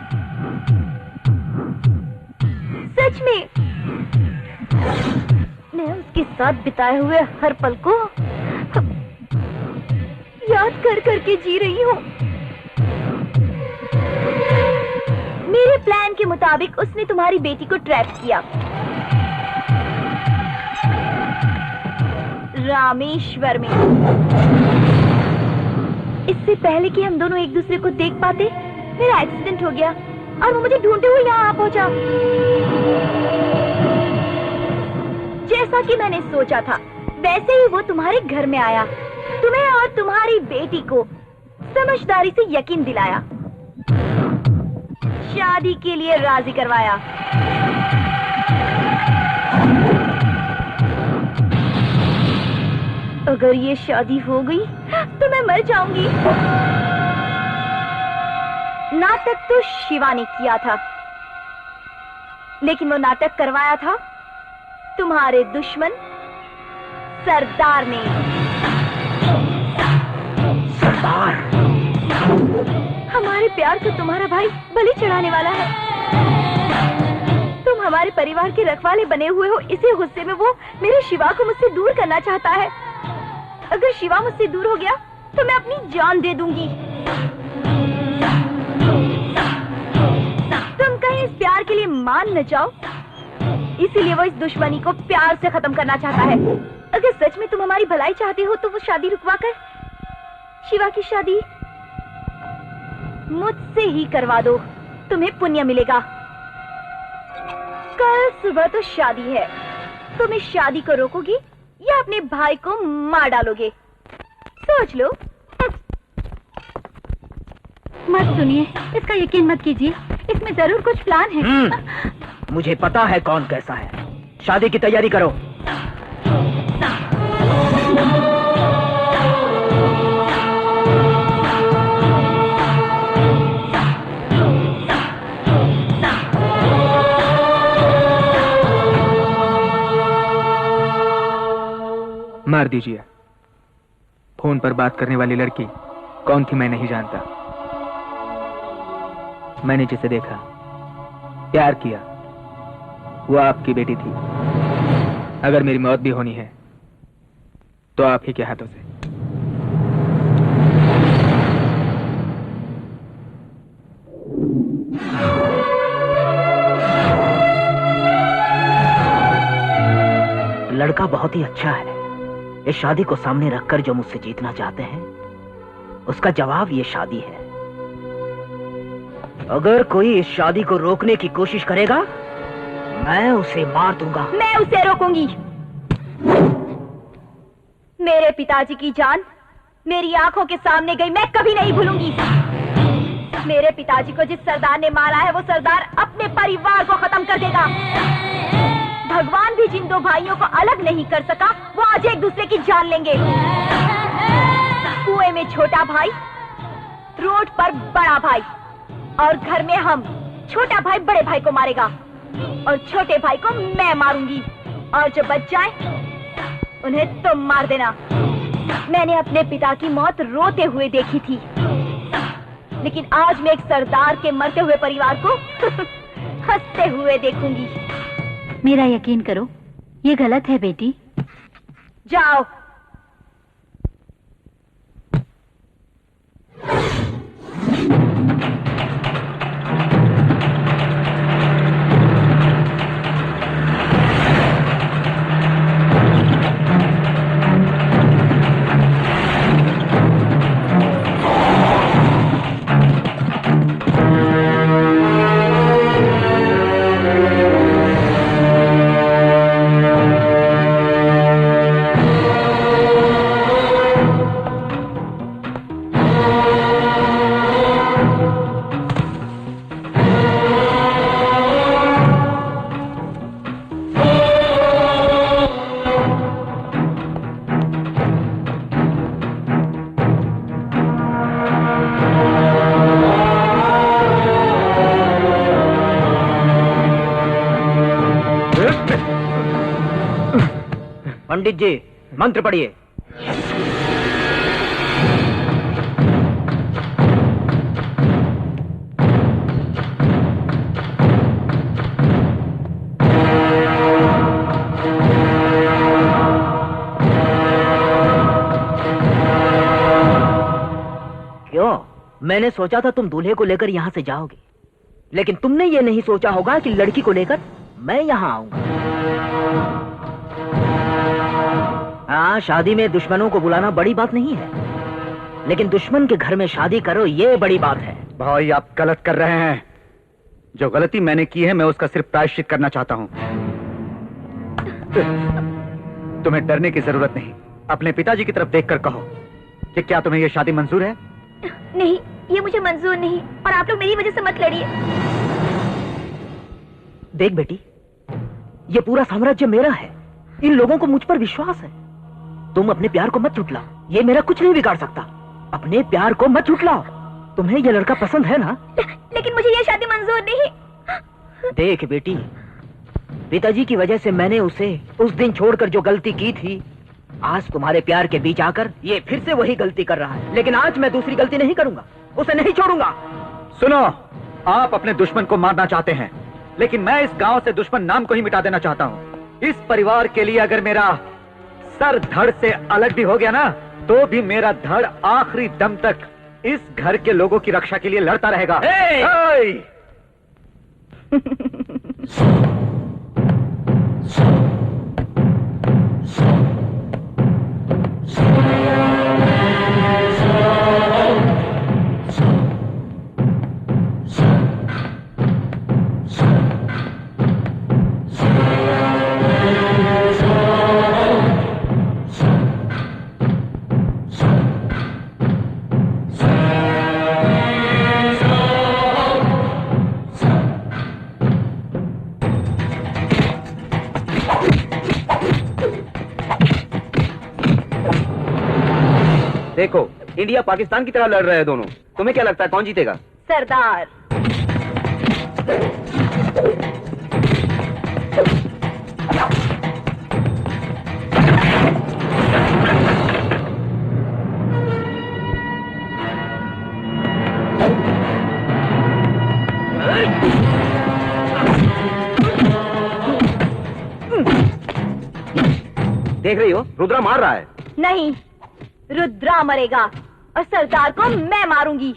सच में। मैं उसके साथ बिताए हुए हर पल को याद कर करके जी रही हूँ। मेरे प्लान के मुताबिक उसने तुम्हारी बेटी को ट्रैप किया। रामेश्वर में। इससे पहले कि हम दोनों एक दूसरे को देख पाते, मेरा एक्सीडेंट हो गया और वो मुझे ढूंढते हुए यहाँ आ पहुंचा। जैसा कि मैंने सोचा था वैसे ही वो तुम्हारे घर में आया, तुम्हें और तुम्हारी बेटी को समझदारी से यकीन दिलाया, शादी के लिए राजी करवाया। अगर ये शादी हो गई तो मैं मर जाऊंगी। नाटक तो शिवा ने किया था, लेकिन वो नाटक करवाया था तुम्हारे दुश्मन सरदार ने। सरदार? हमारे प्यार को तुम्हारा भाई बलि चढ़ाने वाला है। तुम हमारे परिवार के रखवाले बने हुए हो, इसी गुस्से में वो मेरे शिवा को मुझसे दूर करना चाहता है। अगर शिवा मुझसे दूर हो गया तो मैं अपनी जान दे दूंगी। तुम कहीं इस प्यार के लिए मान न जाओ, इसीलिए वो इस दुश्मनी को प्यार से खत्म करना चाहता है। अगर सच में तुम हमारी भलाई चाहते हो तो वो शादी रुकवा कर शिवा की शादी मुझसे ही करवा दो, तुम्हें पुण्य मिलेगा। कल सुबह तो शादी है, तुम इस शादी को रोकोगी या अपने भाई को मार डालोगे? सोच लो। मत सुनिए, इसका यकीन मत कीजिए, इसमें जरूर कुछ प्लान है। मुझे पता है कौन कैसा है। शादी की तैयारी करो। मार दीजिए। फोन पर बात करने वाली लड़की कौन थी मैं नहीं जानता। मैंने जिसे देखा, प्यार किया, वो आपकी बेटी थी। अगर मेरी मौत भी होनी है तो आप ही के हाथों से। लड़का बहुत ही अच्छा है। इस शादी को सामने रखकर जो मुझसे जीतना चाहते हैं, उसका जवाब ये शादी है। अगर कोई इस शादी को रोकने की कोशिश करेगा, मैं उसे मार दूंगा। मैं उसे रोकूंगी। मेरे पिताजी की जान मेरी आंखों के सामने गई, मैं कभी नहीं भूलूंगी। मेरे पिताजी को जिस सरदार ने मारा है, वो सरदार अपने परिवार को खत्म कर देगा। भगवान भी जिन दो भाइयों को अलग नहीं कर सका, वो आज एक दूसरे की जान लेंगे। कुएं में छोटा भाई, रोड पर बड़ा भाई, और घर में हम। छोटा भाई बड़े भाई को मारेगा और छोटे भाई को मैं मारूंगी, और जो बच जाए उन्हें तुम मार देना। मैंने अपने पिता की मौत रोते हुए देखी थी, लेकिन आज मैं एक सरदार के मरते हुए परिवार को हंसते हुए देखूंगी। मेरा यकीन करो, ये गलत है बेटी। जाओ। पंडित जी, मंत्र पढ़िए। क्यों? मैंने सोचा था तुम दूल्हे को लेकर यहाँ से जाओगे, लेकिन तुमने ये नहीं सोचा होगा कि लड़की को लेकर मैं यहाँ आऊंगा। हाँ, शादी में दुश्मनों को बुलाना बड़ी बात नहीं है, लेकिन दुश्मन के घर में शादी करो, ये बड़ी बात है। भाई, आप गलत कर रहे हैं। जो गलती मैंने की है, मैं उसका सिर्फ प्रायश्चित करना चाहता हूँ। तुम्हें डरने की जरूरत नहीं। अपने पिताजी की तरफ देखकर कहो कि क्या तुम्हें ये शादी मंजूर है? नहीं, ये मुझे मंजूर नहीं, और आप लोग मेरी वजह से मत लड़िए। देख बेटी, ये पूरा साम्राज्य मेरा है। इन लोगों को मुझ पर विश्वास है। तुम अपने प्यार को मत झुठलाओ, ये मेरा कुछ नहीं बिगाड़ सकता। अपने प्यार को मत झुठलाओ। तुम्हें ये लड़का पसंद है ना? लेकिन मुझे ये शादी मंजूर नहीं। देख बेटी, पिताजी की वजह से मैंने उसे उस दिन छोड़कर जो गलती की थी, आज तुम्हारे प्यार के बीच आकर ये फिर से वही गलती कर रहा है। लेकिन आज मैं दूसरी गलती नहीं करूंगा, उसे नहीं छोड़ूंगा। सुनो, आप अपने दुश्मन को मारना चाहते हैं, लेकिन मैं इस गांव से दुश्मन नाम को ही मिटा देना चाहता हूं। इस परिवार के लिए अगर मेरा सर धड़ से अलग भी हो गया ना, तो भी मेरा धड़ आखिरी दम तक इस घर के लोगों की रक्षा के लिए लड़ता रहेगा। देखो, इंडिया पाकिस्तान की तरह लड़ रहे हैं दोनों। तुम्हें क्या लगता है कौन जीतेगा? सरदार। देख रही हो, रुद्रा मार रहा है। नहीं, रुद्रा मरेगा और सरदार को मैं मारूंगी।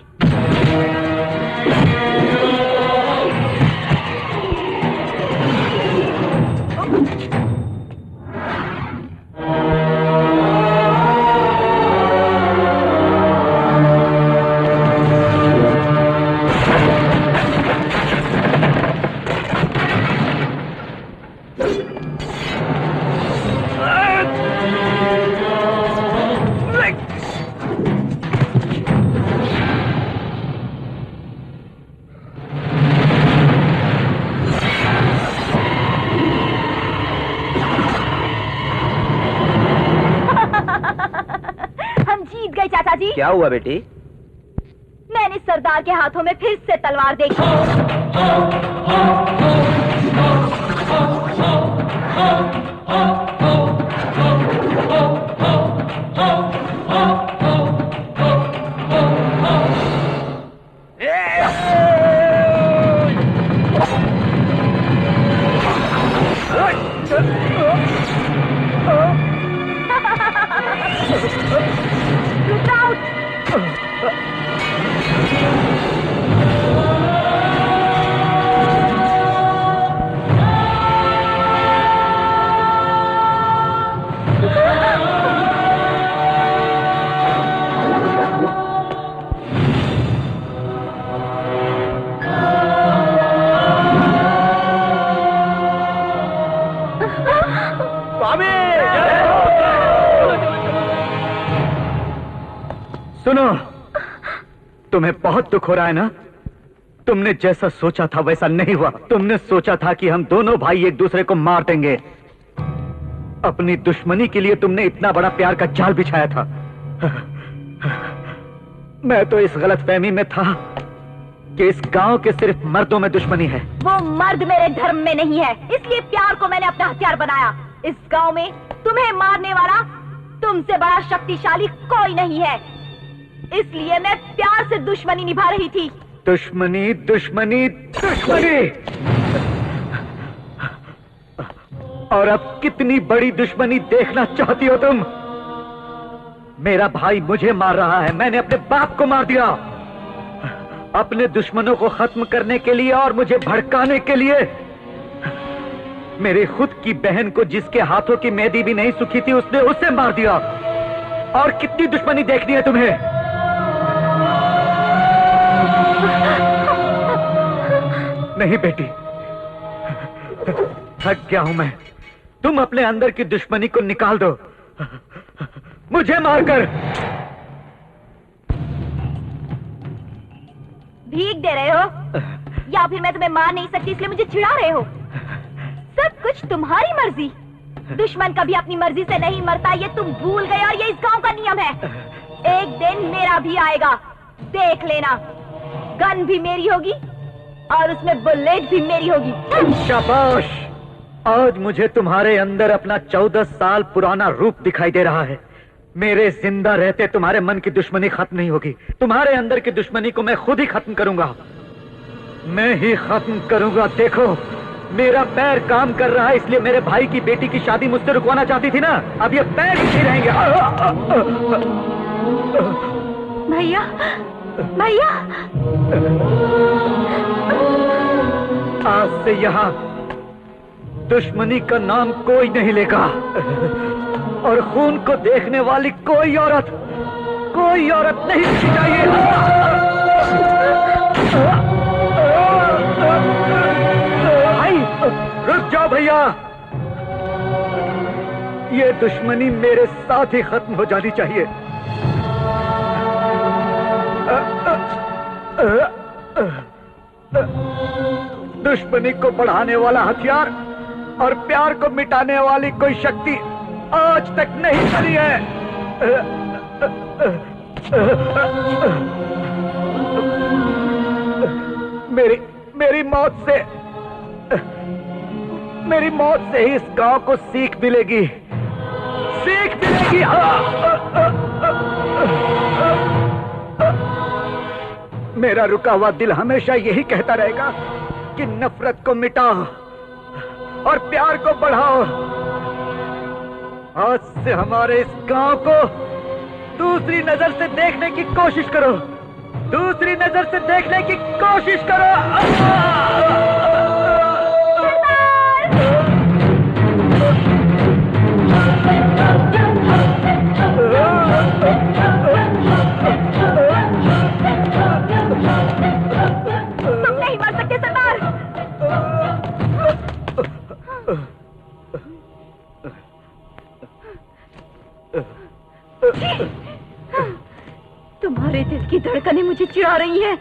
क्या हुआ बेटी? मैंने सरदार के हाथों में फिर से तलवार देखी। सुनो, तुम्हें बहुत दुख हो रहा है ना? तुमने जैसा सोचा था वैसा नहीं हुआ। तुमने सोचा था कि हम दोनों भाई एक दूसरे को मार देंगे। अपनी दुश्मनी के लिए तुमने इतना बड़ा प्यार का जाल बिछाया था। मैं तो इस गलतफहमी में था कि इस गांव के सिर्फ मर्दों में दुश्मनी है। वो मर्द मेरे धर्म में नहीं है, इसलिए प्यार को मैंने अपना हथियार बनाया। इस गांव में तुम्हें मारने वाला तुमसे बड़ा शक्तिशाली कोई नहीं है, इसलिए मैं प्यार से दुश्मनी निभा रही थी। दुश्मनी, दुश्मनी, दुश्मनी! और अब कितनी बड़ी दुश्मनी देखना चाहती हो तुम? मेरा भाई मुझे मार रहा है, मैंने अपने बाप को मार दिया। अपने दुश्मनों को खत्म करने के लिए और मुझे भड़काने के लिए मेरी खुद की बहन को, जिसके हाथों की मेहंदी भी नहीं सूखी थी, उसने उसे मार दिया। और कितनी दुश्मनी देखनी है तुम्हें? नहीं बेटी, थक गया हूं मैं। तुम अपने अंदर की दुश्मनी को निकाल दो, मुझे मारकर। भीख दे रहे हो या फिर मैं तुम्हें मार नहीं सकती इसलिए मुझे चिढ़ा रहे हो? सब कुछ तुम्हारी मर्जी। दुश्मन कभी अपनी मर्जी से नहीं मरता, ये तुम भूल गए और ये इस गांव का नियम है। एक दिन मेरा भी आएगा, देख लेना। गन भी मेरी होगी और उसमें बुलेट भी मेरी होगी। शाबाश, आज मुझे तुम्हारे अंदर अपना 14 साल पुराना रूप दिखाई दे रहा है। मेरे जिंदा रहते तुम्हारे मन की दुश्मनी खत्म नहीं होगी। तुम्हारे अंदर की दुश्मनी को मैं खुद ही खत्म करूंगा, मैं ही खत्म करूंगा। देखो, मेरा पैर काम कर रहा है, इसलिए मेरे भाई की बेटी की शादी मुझसे रुकवाना चाहती थी ना, अब ये पैर नहीं रहेंगे। भैया, भैया, आज से यहाँ दुश्मनी का नाम कोई नहीं लेगा और खून को देखने वाली कोई औरत नहीं होनी चाहिए। भाई रुक जाओ भैया, ये दुश्मनी मेरे साथ ही खत्म हो जानी चाहिए। दुश्मनी को बढ़ाने वाला हथियार और प्यार को मिटाने वाली कोई शक्ति आज तक नहीं चली है। मेरी मौत से ही इस गांव को सीख मिलेगी। मेरा रुका हुआ दिल हमेशा यही कहता रहेगा कि नफरत को मिटाओ और प्यार को बढ़ाओ। आज से हमारे इस गांव को दूसरी नजर से देखने की कोशिश करो, दूसरी नजर से देखने की कोशिश करो। तुम नहीं मर सकते सरदार। तुम्हारे दिल की धड़कनें मुझे चिढ़ा रही हैं।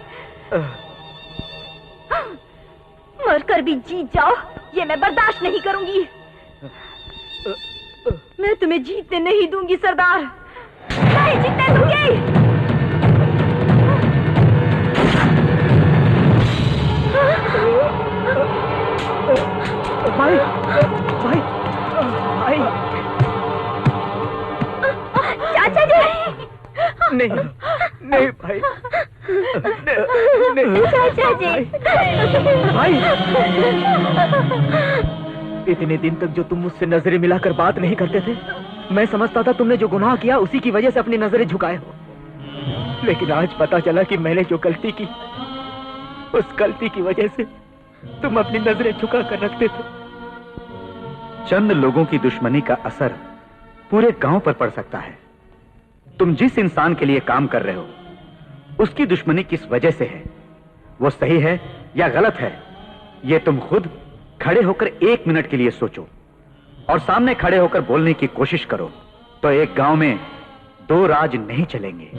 मरकर भी जीत जाओ, ये मैं बर्दाश्त नहीं करूंगी। मैं तुम्हें जीतने नहीं दूंगी सरदार, नहीं जीतने दूंगी। भाई, भाई, भाई, चाचा जी, नहीं, नहीं भाई, नहीं, चाचा जी, भाई, इतने दिन तक जो तुम मुझसे नजरें मिलाकर बात नहीं करते थे, मैं समझता था तुमने जो गुनाह किया उसी की वजह से अपनी नजरें झुकाए हो, लेकिन आज पता चला कि मैंने जो गलती की, उस गलती की वजह से तुम अपनी नजरें झुका कर रखते थे। चंद लोगों की दुश्मनी का असर पूरे गांव पर पड़ सकता है। तुम जिस इंसान के लिए काम कर रहे हो, उसकी दुश्मनी किस वजह से है, वो सही है या गलत है, ये तुम खुद खड़े होकर 1 मिनट के लिए सोचो और सामने खड़े होकर बोलने की कोशिश करो, तो एक गांव में 2 राज नहीं चलेंगे।